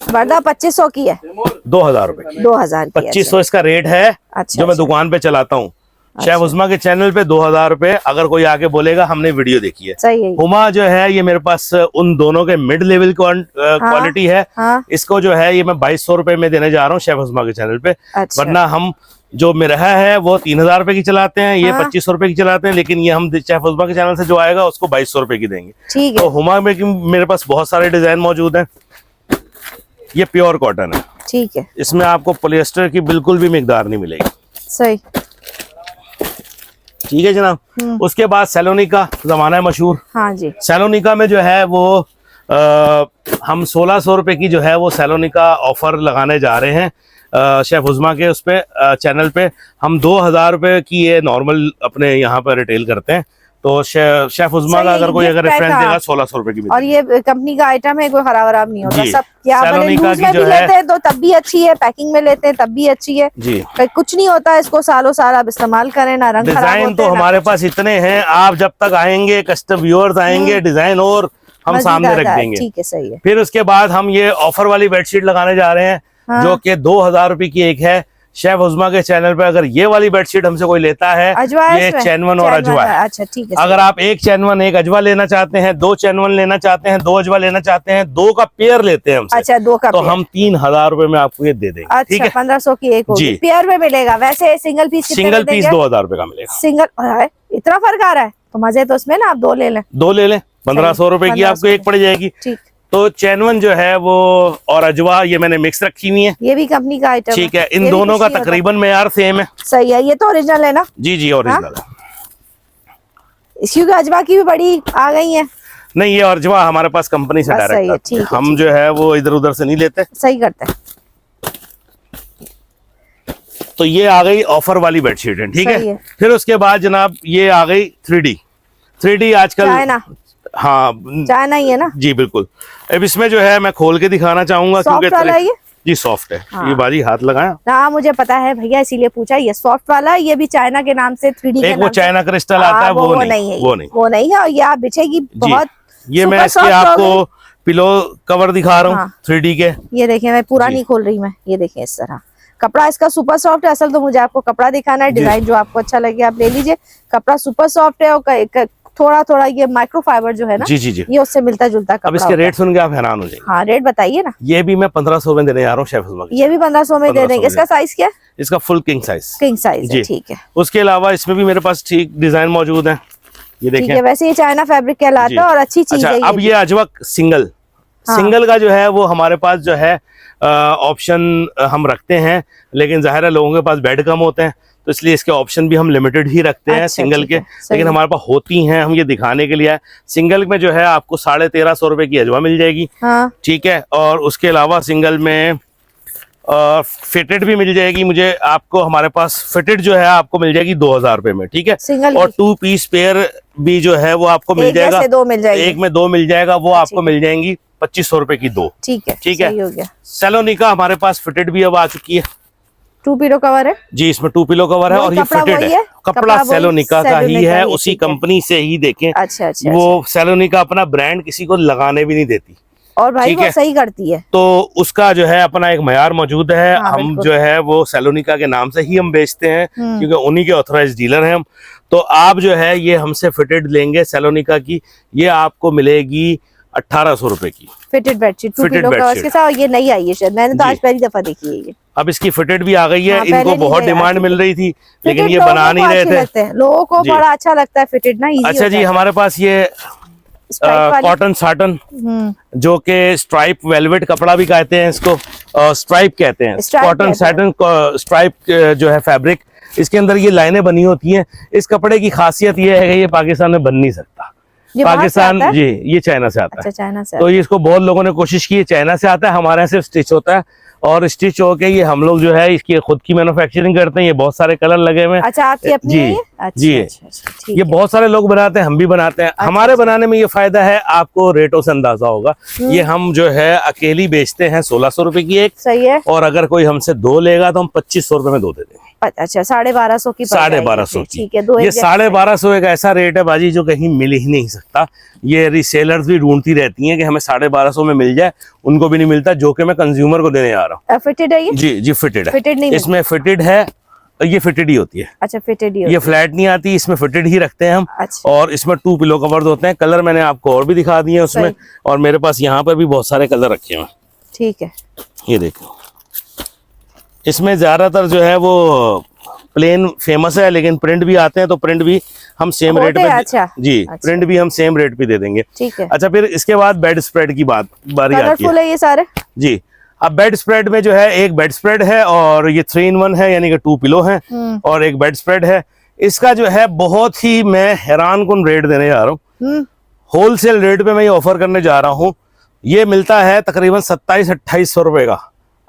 Speaker 1: वर्दा 2500 की है,
Speaker 2: 2000 रुपए।
Speaker 1: 2000
Speaker 2: 2500 इसका रेट है। अच्छा, जो मैं दुकान पे चलाता हूँ। शेफ उस्मा के चैनल पे 2000 रुपए। अगर कोई आके बोलेगा हमने वीडियो देखी है।
Speaker 1: सही है।
Speaker 2: हुमा जो है ये मेरे पास उन दोनों के मिड लेवल क्वालिटी है। इसको जो है ये मैं 2200 रुपए में देने जा रहा हूँ शेफ उस्मा के चैनल पे। वरना हम जो मिरहा है वो 3000 रुपए की चलाते हैं, ये 2500 रुपए की चलाते हैं, लेकिन ये हम शेफ हुमा के चैनल से जो आएगा उसको 2200 रुपए की देंगे।
Speaker 1: ठीक
Speaker 2: तो
Speaker 1: है।
Speaker 2: हुमा में की मेरे पास बहुत सारे डिजाइन मौजूद हैं। ये प्योर कॉटन है,
Speaker 1: ठीक है,
Speaker 2: इसमें आपको पॉलिएस्टर की बिल्कुल भी मिकदार नहीं मिलेगी।
Speaker 1: सही,
Speaker 2: ठीक है जनाब। उसके बाद सैलोनिका जमाना है मशहूर।
Speaker 1: हाँ जी।
Speaker 2: सैलोनिका में जो है वो हम 1600 रुपए की जो है वो सैलोनिका ऑफर लगाने जा रहे हैं शेफ उज़मा के उस पे चैनल पे। हम 2000 रुपए की ये नॉर्मल अपने यहाँ पर रिटेल करते हैं। तो शेफ उज़मा का अगर कोई अगर रेफरेंस देगा 1600 रुपए की।
Speaker 1: और ये कंपनी का आइटम है, कोई खराब वराब नहीं होता।
Speaker 2: जी।
Speaker 1: सब क्या
Speaker 2: सैलोनिका की जो
Speaker 1: लेते हैं तो तब भी अच्छी है, पैकिंग में लेते हैं तब भी अच्छी है
Speaker 2: जी।
Speaker 1: कुछ नहीं होता, इसको सालों साल आप इस्तेमाल करें ना रंग खराब
Speaker 2: डिजाइन
Speaker 1: होते
Speaker 2: तो
Speaker 1: हैं, ना
Speaker 2: हमारे
Speaker 1: कुछ।
Speaker 2: पास इतने हैं, आप जब तक आएंगे कस्टम व्यूअर्स आएंगे डिजाइन और हम
Speaker 1: मजीद
Speaker 2: सामने रख
Speaker 1: आता है।
Speaker 2: देंगे।
Speaker 1: ठीक है, सही है।
Speaker 2: फिर उसके बाद हम ये ऑफर वाली बेडशीट लगाने जा रहे हैं जो कि 2000 रुपए की एक है। शेफ उज़मा के चैनल पे अगर ये वाली बेडशीट हमसे कोई लेता है,
Speaker 1: अजवा है
Speaker 2: ये
Speaker 1: इसमें?
Speaker 2: चैनवन और अजवा है।
Speaker 1: अच्छा, ठीक है।
Speaker 2: अगर आप एक चैनवन एक अजवा लेना चाहते हैं, 2 चैनवन लेना चाहते हैं, 2 अजवा लेना चाहते हैं, 2 का पेयर लेते हैं हमसे,
Speaker 1: अच्छा, 2 का
Speaker 2: तो
Speaker 1: पेयर।
Speaker 2: हम 3000 रुपए में आपको ये दे देंगे। ठीक
Speaker 1: अच्छा,
Speaker 2: है,
Speaker 1: 1500 की एक होगी,
Speaker 2: जी।
Speaker 1: पेयर में मिलेगा। वैसे सिंगल पीस कितने
Speaker 2: सिंगल
Speaker 1: में
Speaker 2: पीस
Speaker 1: देंगे?
Speaker 2: 2000 रुपए का मिलेगा।
Speaker 1: सिंगल इतना फर्क आ रहा है तो मजे तो उसमें ना, आप 2 ले लें।
Speaker 2: 2 ले लें, 1500 रुपए की आपको एक पड़ जाएगी।
Speaker 1: ठीक।
Speaker 2: तो चैनवन जो है वो और अजवा ये मैंने मिक्स रखी हुई है।
Speaker 1: ये भी कंपनी का आइटम
Speaker 2: ठीक है, इन दोनों का तकरीबन मेयार सेम है।
Speaker 1: सही है। ये तो ओरिजिनल है ना?
Speaker 2: जी जी ओरिजिनल है।
Speaker 1: इसकी अजवा की भी बड़ी आ गई है।
Speaker 2: नहीं, ये अजवा हमारे पास कंपनी से
Speaker 1: बस सही है,
Speaker 2: डायरेक्ट
Speaker 1: ठीक है,
Speaker 2: हम जो है वो इधर उधर से नहीं लेते।
Speaker 1: सही करते हैं।
Speaker 2: तो ये आ गई ऑफर वाली बेडशीट है। ठीक
Speaker 1: सही
Speaker 2: है।
Speaker 1: है।
Speaker 2: फिर उसके बाद जनाब ये आ गई 3D आजकल।
Speaker 1: चाइना,
Speaker 2: हाँ
Speaker 1: चाइना ही है ना?
Speaker 2: जी बिल्कुल। अब इसमें जो है मैं खोल के दिखाना चाहूंगा
Speaker 1: सॉफ्ट वाला है ये?
Speaker 2: जी सॉफ्ट है।
Speaker 1: हाँ।
Speaker 2: ये बाजी हाथ लगाया
Speaker 1: हाँ, मुझे पता है भैया, इसीलिए पूछा। ये सॉफ्ट वाला, ये भी चाइना के नाम से 3D के
Speaker 2: एक वो
Speaker 1: नाम से।
Speaker 2: चाइना क्रिस्टल आता है, वो नहीं
Speaker 1: है,
Speaker 2: वो नहीं
Speaker 1: वो नहीं है। और ये आप बिछेगी बहुत।
Speaker 2: ये मैं
Speaker 1: super
Speaker 2: इसके
Speaker 1: soft
Speaker 2: आपको
Speaker 1: होगी।
Speaker 2: पिलो कवर दिखा रहा हूँ
Speaker 1: हाँ।
Speaker 2: 3D के।
Speaker 1: ये देखिए, मैं पूरा
Speaker 2: जी।
Speaker 1: नहीं खोल रही मैं, ये देखिए इस तरह कपड़ा इसका सुपर सॉफ्ट है। असल तो मुझे आपको कपड़ा दिखाना है, डिजाइन जो आपको अच्छा लगे आप ले लीजिए। कपड़ा सुपर सॉफ्ट है और थोड़ा थोड़ा ये माइक्रो फाइबर जो है ना,
Speaker 2: जी जी जी।
Speaker 1: ये उससे मिलता जुलता कपड़ा
Speaker 2: अब इसके
Speaker 1: होता है।
Speaker 2: रेट सुन के आप हैरान हो जाएंगे।
Speaker 1: हाँ, रेट बताइए ना।
Speaker 2: ये भी मैं 1500 में देने जा रहा हूँ शेफ उज़मा के।
Speaker 1: ये भी 1500 में दे
Speaker 2: 1500
Speaker 1: देंगे। इसका साइज क्या है?
Speaker 2: इसका full king size.
Speaker 1: King size है,
Speaker 2: जी।
Speaker 1: ठीक है।
Speaker 2: उसके अलावा इसमें भी मेरे पास ठीक डिजाइन मौजूद है। ये
Speaker 1: ठीक
Speaker 2: देखें।
Speaker 1: है, वैसे ये चाइना फैब्रिक कहलाता
Speaker 2: जी।
Speaker 1: है और अच्छी चीज
Speaker 2: अच्छा,
Speaker 1: है।
Speaker 2: अब ये अजवा सिंगल
Speaker 1: हाँ।
Speaker 2: सिंगल का जो है वो हमारे पास जो है ऑप्शन हम रखते हैं, लेकिन जाहिर है लोगों के पास बेड कम होते हैं तो इसलिए इसके ऑप्शन भी हम लिमिटेड ही रखते हैं
Speaker 1: अच्छा,
Speaker 2: सिंगल
Speaker 1: ठीक
Speaker 2: के।
Speaker 1: है, सही
Speaker 2: लेकिन
Speaker 1: है।
Speaker 2: हमारे पास होती हैं, हम ये दिखाने के लिए है। सिंगल में जो है आपको 1350 रुपए की अजवा मिल जाएगी।
Speaker 1: हाँ,
Speaker 2: ठीक है। और उसके अलावा सिंगल में फिटेड भी मिल जाएगी मुझे आपको। हमारे पास फिटेड जो है आपको मिल जाएगी 2000 रुपए में। ठीक है।
Speaker 1: सिंगल
Speaker 2: और
Speaker 1: की?
Speaker 2: 2 पीस पेयर भी जो है वो आपको मिल
Speaker 1: एक
Speaker 2: जाएगा।
Speaker 1: जैसे 2 मिल जाएगी।
Speaker 2: एक में 2 मिल जाएगा, वो आपको मिल जाएंगी 2500 रुपए की 2।
Speaker 1: ठीक है,
Speaker 2: ठीक है।
Speaker 1: सही हो गया।
Speaker 2: सैलोनिका हमारे पास फिटेड भी अब आ चुकी है।
Speaker 1: 2 पिलो कवर है
Speaker 2: जी, इसमें 2 पिलो कवर है
Speaker 1: वही
Speaker 2: और ये
Speaker 1: कपड़ा
Speaker 2: फिटेड
Speaker 1: वही
Speaker 2: है।
Speaker 1: है? कपड़ा
Speaker 2: कपड़ा
Speaker 1: वही
Speaker 2: सैलोनिका का ही
Speaker 1: सैलोनिका
Speaker 2: है,
Speaker 1: ही है,
Speaker 2: उसी
Speaker 1: ठीक है।
Speaker 2: कंपनी से ही देखें।
Speaker 1: अच्छा अच्छा।
Speaker 2: वो सैलोनिका अपना ब्रांड किसी को लगाने भी नहीं देती।
Speaker 1: और भाई
Speaker 2: ठीक
Speaker 1: वो
Speaker 2: है।
Speaker 1: सही करती है।
Speaker 2: तो उसका जो है अपना एक मयार मौजूद है।
Speaker 1: हाँ,
Speaker 2: हम
Speaker 1: बिल्कुल।
Speaker 2: जो है वो सैलोनिका के नाम से ही हम बेचते हैं क्योंकि उन्हीं के ऑथराइज्ड डीलर हैं हम। तो आप जो है ये हमसे फिटेड लेंगे सैलोनिका की, ये आपको मिलेगी 1800 रुपए की
Speaker 1: fitted bedsheet 2
Speaker 2: Fitted
Speaker 1: pillow covers
Speaker 2: bedsheet।
Speaker 1: के साथ। और ये नई आई है शायद, मैंने तो
Speaker 2: जी।
Speaker 1: आज पहली दफा देखी है ये।
Speaker 2: अब इसकी फिटेड भी आ गई है।
Speaker 1: हाँ, पहले
Speaker 2: इनको
Speaker 1: नहीं
Speaker 2: बहुत
Speaker 1: आती
Speaker 2: डिमांड
Speaker 1: थी।
Speaker 2: मिल रही थी लेकिन
Speaker 1: Fitted
Speaker 2: ये
Speaker 1: लोगों
Speaker 2: बना
Speaker 1: को
Speaker 2: नहीं रहे
Speaker 1: अच्छे
Speaker 2: थे।
Speaker 1: लगते हैं। लोगों को
Speaker 2: जी।
Speaker 1: बड़ा अच्छा लगता है फिटेड ना, इजी
Speaker 2: अच्छा जी, हमारे पास ये कॉटन साटन जो कि स्ट्राइप वेलवेट कपड़ा भी कहते हैं इसको, स्ट्राइप कहते हैं।
Speaker 1: Stripe
Speaker 2: कॉटन
Speaker 1: कहते हैं।
Speaker 2: साटन स्ट्राइप जो है फैब्रिक, इसके अंदर ये लाइनें बनी होती हैं। इस कपड़े की खासियत ये है कि ये पाकिस्तान में बन नहीं सकता।
Speaker 1: ये बाहर से
Speaker 2: पाकिस्तान
Speaker 1: आता है?
Speaker 2: जी, ये चाइना से आता
Speaker 1: अच्छा,
Speaker 2: है।
Speaker 1: चाइना से
Speaker 2: तो ये इसको बहुत लोगों ने कोशिश की है, चाइना से आता है, हमारे यहाँ सिर्फ स्टिच होता है और स्टिच होके ये हम लोग जो है इसकी खुद की मैन्युफैक्चरिंग करते हैं। ये बहुत सारे कलर लगे हुए हैं।
Speaker 1: अच्छा, आपकी अपनी
Speaker 2: जी,
Speaker 1: है ये? अच्छा,
Speaker 2: जी।
Speaker 1: अच्छा, अच्छा, ठीक
Speaker 2: ये
Speaker 1: है।
Speaker 2: बहुत सारे लोग बनाते हैं, हम भी बनाते हैं। हमारे बनाने में ये फायदा है, आपको रेटों से अंदाजा होगा। ये हम जो है अकेली बेचते हैं 1600 रुपए की एक,
Speaker 1: सही है।
Speaker 2: और अगर कोई हमसे 2 लेगा तो हम 2500 रुपए में 2 दे देंगे।
Speaker 1: अच्छा, 1250 की पड़ जाएगी।
Speaker 2: 1250 की।
Speaker 1: ठीक है। 2
Speaker 2: ये 1250 एक ऐसा रेट है बाजी जो कहीं मिल ही नहीं सकता। ये रिसेलर्स भी ढूंढती रहती हैं कि हमें 1250 में मिल जाए, उनको भी नहीं मिलता, जो कि मैं कंज्यूमर को देने जा रहा हूँ।
Speaker 1: फिटेड है ये?
Speaker 2: जी जी, फिटेड है।
Speaker 1: फिटेड नहीं
Speaker 2: इसमें फिटेड है, ये फिटेड ही होती है।
Speaker 1: अच्छा, फिटेड ही
Speaker 2: ये फ्लैट नहीं आती, इसमें फिटेड ही रखते हैं हम।
Speaker 1: अच्छा।
Speaker 2: और इसमें 2 पिलो कवर्स होते हैं। कलर मैंने आपको और भी दिखा दिए हैं उसमें,
Speaker 1: सही।
Speaker 2: और मेरे पास यहाँ पर भी बहुत सारे कलर रखे हुए हैं।
Speaker 1: ठीक है।
Speaker 2: ये देखो, इसमें ज्यादातर जो है वो प्लेन फेमस है, लेकिन प्रिंट भी आते हैं, तो प्रिंट भी हम सेम रेट पे
Speaker 1: अच्छा,
Speaker 2: जी
Speaker 1: अच्छा।
Speaker 2: प्रिंट भी हम सेम रेट पे दे देंगे।
Speaker 1: ठीक है।
Speaker 2: अच्छा, फिर इसके बाद बेड स्प्रेड की बारी आती
Speaker 1: कलरफुल
Speaker 2: है
Speaker 1: है ये सारे।
Speaker 2: जी। अब बेड स्प्रेड में जो है एक बेड स्प्रेड है और ये 3 in 1 है, यानी कि 2 पिलो है और एक बेड स्प्रेड है। इसका जो है बहुत ही मैं हैरान कुन रेट देने जा रहा हूँ। होलसेल रेट पे मैं ये ऑफर करने जा रहा हूँ। ये मिलता है तकरीबन 27-28 रुपए का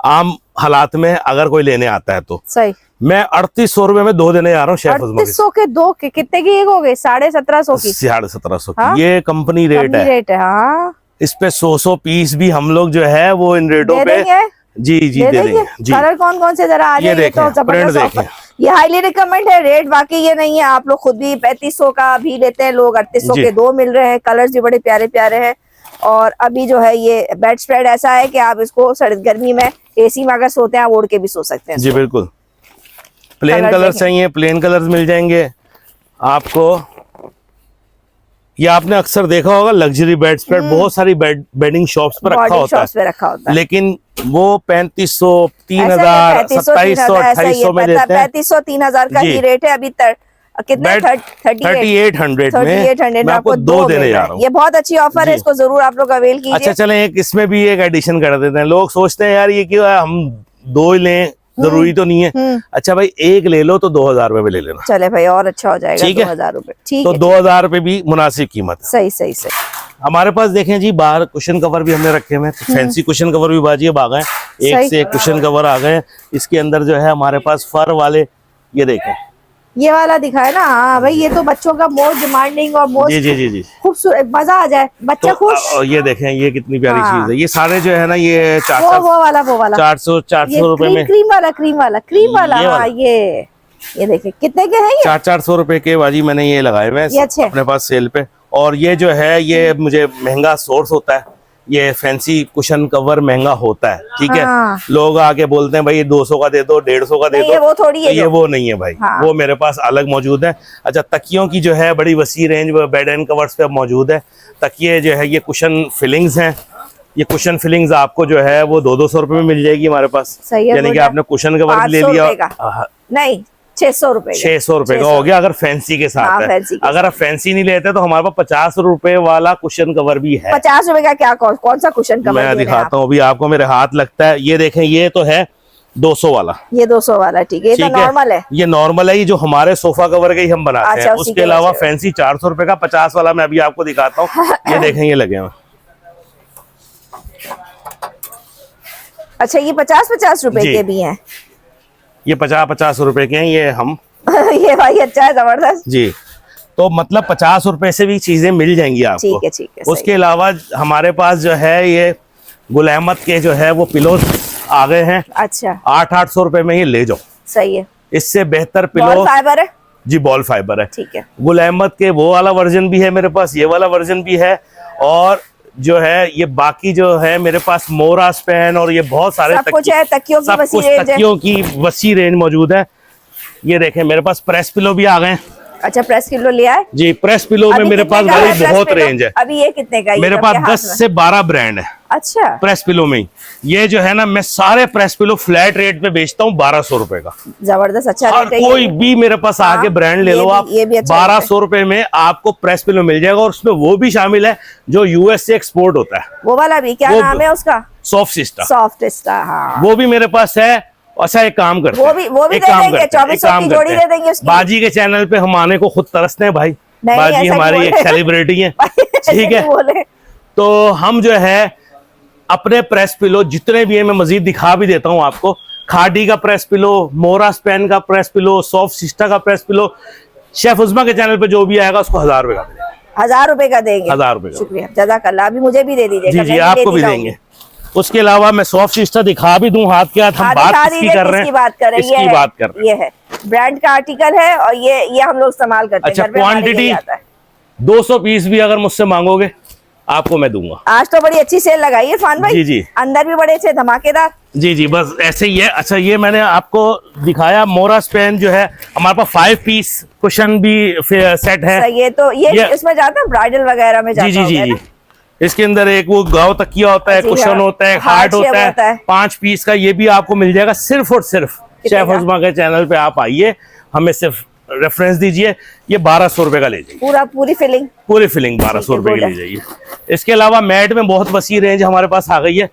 Speaker 2: आम हालात में, अगर कोई लेने आता है तो।
Speaker 1: सही।
Speaker 2: मैं 3800 रुपए में 2 देने जा रहा हूँ। शेफ
Speaker 1: 3800 के 2 के कितने की एक हो गए? 1750 की।
Speaker 2: 1750
Speaker 1: हाँ?
Speaker 2: की ये कंपनी रेट है।
Speaker 1: रेट है। हाँ,
Speaker 2: इस पे 100 पीस भी हम लोग जो है वो इन रेटों
Speaker 1: दे
Speaker 2: पे
Speaker 1: देंगे।
Speaker 2: जी दे देंगे जी।
Speaker 1: कलर कौन कौन से जरा आ
Speaker 2: ये
Speaker 1: जाए?
Speaker 2: देखें,
Speaker 1: तो
Speaker 2: प्रिंट
Speaker 1: जबरदस्त
Speaker 2: देखें।
Speaker 1: ऑफर। ये हाईली रिकमेंड है। रेट बाकी ये नहीं है, आप लोग खुद भी 3500 का भी लेते हैं लोग, 3800
Speaker 2: जी।
Speaker 1: के 2 मिल रहे हैं। कलर्स भी बड़े प्यारे प्यारे हैं। और अभी जो है ये बेड स्प्रेड ऐसा है कि आप इसको सर्द गर्मी में एसी में अगर सोते हैं आप ओढ़ के भी सो सकते हैं।
Speaker 2: जी बिल्कुल। प्लेन
Speaker 1: कलर
Speaker 2: कलर
Speaker 1: देखें।
Speaker 2: चाहिए, प्लेन कलर्स मिल जाएंगे आपको। ये आपने अक्सर देखा होगा लग्जरी बेड स्प्रेड बहुत सारी बेडिंग शॉप्स पर रखा होता है,
Speaker 1: पे रखा होता है।
Speaker 2: लेकिन वो 3500,
Speaker 1: ऐसा
Speaker 2: 3000,
Speaker 1: 3500,
Speaker 2: 2700, 2800 में देते हैं।
Speaker 1: 3500 3000 का
Speaker 2: जी।
Speaker 1: ही रेट है अभी तक। कितना?
Speaker 2: 3800 में
Speaker 1: 3800
Speaker 2: मैं आपको 2 देने जा रहा हूँ।
Speaker 1: ये बहुत अच्छी ऑफर है,
Speaker 2: जी।
Speaker 1: इसको जरूर आप लोग अवेल कीजिए।
Speaker 2: अच्छा चलें, एक इसमें भी एक एडिशन कर देते हैं। लोग सोचते हैं यार ये क्यों है, हम 2 ही लें, जरूरी तो नहीं है। अच्छा भाई, एक ले लो तो 2000 रुपए में ले लेना।
Speaker 1: चले भाई, और अच्छा हो जाएगा।
Speaker 2: ठीक है।
Speaker 1: 2000 रुपए। ठीक
Speaker 2: तो
Speaker 1: है।
Speaker 2: 2000 रुपए भी मुनासिब कीमत है।
Speaker 1: सही सही सही।
Speaker 2: हमारे पास देखें जी, बाहर कुशन कवर भी हमने रखे हुए हैं। तो फैंसी कुशन कवर भी बाजी अब आ गए,
Speaker 1: सही।
Speaker 2: एक से एक कुशन कवर आ गए। इसके अंदर जो है हमारे पास फर वाले, ये देखें,
Speaker 1: ये वाला दिखाए ना। हाँ भाई, ये तो बच्चों का मोस्ट डिमांडिंग और
Speaker 2: जी
Speaker 1: मोस्ट
Speaker 2: जी जी जी।
Speaker 1: खूबसूरत, मजा आ जाए, बच्चा
Speaker 2: तो
Speaker 1: खुश।
Speaker 2: ये देखें, ये कितनी प्यारी
Speaker 1: हाँ।
Speaker 2: चीज है। ये सारे जो है ना, ये
Speaker 1: वो वाला
Speaker 2: 400 रुपए में।
Speaker 1: क्रीम वाला क्रीम वाला।
Speaker 2: ये
Speaker 1: हाँ,
Speaker 2: वाला।
Speaker 1: ये देखिए कितने के हैं ये?
Speaker 2: 400 रुपए के बाजी मैंने ये लगाए हुए
Speaker 1: ये
Speaker 2: हैं
Speaker 1: अच्छे।
Speaker 2: अपने पास सेल पे। और ये जो है ये मुझे महंगा सोर्स होता है। ये फैंसी कुशन कवर महंगा होता है, ठीक है।
Speaker 1: हाँ।
Speaker 2: लोग आके बोलते हैं भाई ये 200 का दे दो, 150 का दे
Speaker 1: नहीं,
Speaker 2: दो।
Speaker 1: ये वो थोड़ी है
Speaker 2: तो ये
Speaker 1: जो।
Speaker 2: वो नहीं है भाई।
Speaker 1: हाँ।
Speaker 2: वो मेरे पास अलग मौजूद है। अच्छा, तकियों की जो है बड़ी वसी रेंज बेड एंड कवर्स पे मौजूद है। तकिए जो है ये कुशन फिलिंग्स हैं। ये कुशन फिलिंग्स आपको जो है वो 200 रुपए में मिल जाएगी हमारे पास।
Speaker 1: सही है,
Speaker 2: यानी कि
Speaker 1: बोला।
Speaker 2: आपने कुशन कवर ले
Speaker 1: 500
Speaker 2: लिया।
Speaker 1: रुपए का। नहीं, 600 रुपए का।
Speaker 2: 600 रुपए का हो गया अगर फैंसी के साथ
Speaker 1: हाँ,
Speaker 2: है।
Speaker 1: फैंसी के
Speaker 2: अगर आप फैंसी नहीं लेते तो हमारे पास 50 रुपए वाला कुशन कवर भी है।
Speaker 1: 50 रुपए का क्या? कौन सा कुशन कवर?
Speaker 2: मैं दिखाता हूँ अभी आपको, मेरे हाथ लगता है। ये देखें, ये तो है 200 वाला।
Speaker 1: ये 200 वाला, ठीक है। ये तो
Speaker 2: ठीक
Speaker 1: नॉर्मल है।
Speaker 2: ये नॉर्मल है, ये जो हमारे सोफा कवर के ही हम बनाते
Speaker 1: अच्छा,
Speaker 2: हैं।
Speaker 1: उसी
Speaker 2: उसके
Speaker 1: के
Speaker 2: अलावा
Speaker 1: वजह से।
Speaker 2: फैंसी 400 रुपए का 50 वाला मैं अभी आपको दिखाता हूँ। ये देखें, ये लगे हुए।
Speaker 1: अच्छा, ये 50-50 रुपए
Speaker 2: जी।
Speaker 1: के भी हैं।
Speaker 2: ये 50-50 रुपए के हैं। ये हम
Speaker 1: ये भाई अच्छा है, जबरदस्त।
Speaker 2: जी, तो मतलब 50 रुपए से भी चीजें मिल जाएंगी आपको।
Speaker 1: ठीक है, ठीक है, सही।
Speaker 2: उसके अलावा हमारे पास जो है ये गुल अहमद के जो है वो पिलो आ गए हैं।
Speaker 1: अच्छा,
Speaker 2: 800 रुपए में ये ले जाओ।
Speaker 1: सही है।
Speaker 2: इससे बेहतर
Speaker 1: बॉल
Speaker 2: पिलो
Speaker 1: फाइबर है।
Speaker 2: जी, बॉल फाइबर है।
Speaker 1: ठीक है।
Speaker 2: गुल अहमद के वो वाला वर्जन भी है मेरे पास, ये वाला वर्जन भी है। और जो है ये बाकी जो है मेरे पास मोरा स्पैन और ये बहुत सारे
Speaker 1: सब कुछ है, तकियों की
Speaker 2: सब
Speaker 1: वसी
Speaker 2: कुछ
Speaker 1: रेंज है।
Speaker 2: तकियों की वसी रेंज मौजूद है। ये देखें, मेरे पास प्रेस पिलो भी आ गए हैं।
Speaker 1: अच्छा, प्रेस किलो लिया है।
Speaker 2: जी, प्रेस पिलो में
Speaker 1: अभी
Speaker 2: मेरे
Speaker 1: कितने
Speaker 2: पास
Speaker 1: का है
Speaker 2: बड़ी
Speaker 1: प्रेस
Speaker 2: बहुत
Speaker 1: पिलो?
Speaker 2: रेंज है।
Speaker 1: अभी ये कितने का है?
Speaker 2: मेरे
Speaker 1: ये
Speaker 2: पास
Speaker 1: आपके
Speaker 2: 10
Speaker 1: हाथ में?
Speaker 2: से 12 ब्रांड है
Speaker 1: अच्छा,
Speaker 2: प्रेस पिलो में ही। ये जो है ना, मैं सारे प्रेस पिलो फ्लैट रेट पे बेचता हूँ 1200 रुपए का।
Speaker 1: जबरदस्त। अच्छा
Speaker 2: और
Speaker 1: रेट है
Speaker 2: कोई
Speaker 1: ये।
Speaker 2: भी मेरे पास
Speaker 1: हाँ,
Speaker 2: आके ब्रांड ले
Speaker 1: ये
Speaker 2: लो
Speaker 1: भी-
Speaker 2: आप,
Speaker 1: ये भी अच्छा
Speaker 2: 1200 रुपए में आपको प्रेस पिलो मिल जाएगा। और उसमें वो भी शामिल है जो यूएस से एक्सपोर्ट होता है,
Speaker 1: वो वाला भी क्या
Speaker 2: वो-
Speaker 1: नाम है उसका?
Speaker 2: Soft system.
Speaker 1: Soft star. हाँ,
Speaker 2: वो भी मेरे पास है। अच्छा, एक काम करते हैं,
Speaker 1: वो भी
Speaker 2: एक
Speaker 1: दे
Speaker 2: काम
Speaker 1: देंगे,
Speaker 2: करते हैं,
Speaker 1: 2400
Speaker 2: एक काम
Speaker 1: की जोड़ी
Speaker 2: करते हैं।
Speaker 1: दे देंगे उसकी।
Speaker 2: बाजी के चैनल पे हम आने को खुद तरसते हैं भाई।
Speaker 1: नहीं,
Speaker 2: बाजी
Speaker 1: ऐसा
Speaker 2: हमारी
Speaker 1: क्यों
Speaker 2: एक
Speaker 1: बोले?
Speaker 2: सेलिब्रिटी है,
Speaker 1: ऐसे
Speaker 2: ठीक है।
Speaker 1: क्यों बोले?
Speaker 2: तो हम जो है अपने प्रेस पिलो जितने भी है, मैं मजीद दिखा भी देता हूँ आपको। खाडी का प्रेस पिलो, मोरा स्पैन का प्रेस पिलो, सॉफ्ट सिस्टा का प्रेस पिलो, शेफ उस्मा के चैनल पे जो भी आएगा उसको 1000 रुपए का देंगे।
Speaker 1: 1000 रुपए का देंगे।
Speaker 2: 1000 रुपए का।
Speaker 1: शुक्रिया, जज़ाकल्लाह। अभी मुझे भी दे दीजिएगा।
Speaker 2: जी जी,
Speaker 1: मैं
Speaker 2: आपको
Speaker 1: लेती
Speaker 2: भी
Speaker 1: जाऊंगी।
Speaker 2: देंगे। उसके अलावा मैं सॉफ्ट सिस्टा दिखा भी दूं हाथ के हाथ। हम
Speaker 1: हाँ,
Speaker 2: बात
Speaker 1: दिखा
Speaker 2: किसकी
Speaker 1: दीजिए,
Speaker 2: कर रहे
Speaker 1: किसकी
Speaker 2: हैं?
Speaker 1: बात कर रहे हैं?
Speaker 2: इसकी बात कर रहे हैं।
Speaker 1: ये है ब्रांड का आर्टिकल है और ये हम लोग इस्तेमाल करते हैं।
Speaker 2: अच्छा,
Speaker 1: घर पे हमारे
Speaker 2: क्वांटिटी
Speaker 1: यही आता है।
Speaker 2: 200 पीस भी अगर मुझसे मांगोगे आपको मैं दूंगा।
Speaker 1: आज तो बड़ी अच्छी सेल लगाई है फान भाई।
Speaker 2: जी, जी।
Speaker 1: अंदर भी बड़े अच्छे धमाकेदार।
Speaker 2: जी जी, बस ऐसे ही है। अच्छा, ये मैंने आपको दिखाया मोरा स्पैन जो है हमारे पास 5 पीस कुशन भी सेट है।
Speaker 1: सही है। तो ये इसमें जाता है ब्राइडल वगैरह में जाता
Speaker 2: जी जी जी
Speaker 1: होगा
Speaker 2: जी,
Speaker 1: ना?
Speaker 2: इसके अंदर एक वो गाँव तकिया होता है,
Speaker 1: जी
Speaker 2: कुशन
Speaker 1: हाँ।
Speaker 2: होता है,
Speaker 1: हार्ट
Speaker 2: हार्ट होता
Speaker 1: शेप होता
Speaker 2: है
Speaker 1: है।
Speaker 2: 5 पीस का। ये भी आपको मिल जाएगा सिर्फ और सिर्फ शेफ उस्मा के चैनल पे आप आइए, हमें सिर्फ रेफरेंस दीजिए, ये 1200 रुपए का ले जाइए।
Speaker 1: पूरी फिलिंग
Speaker 2: 1200 रुपए की ले जाइए। इसके अलावा मैट में बहुत वसी रेंज हमारे पास आ गई है।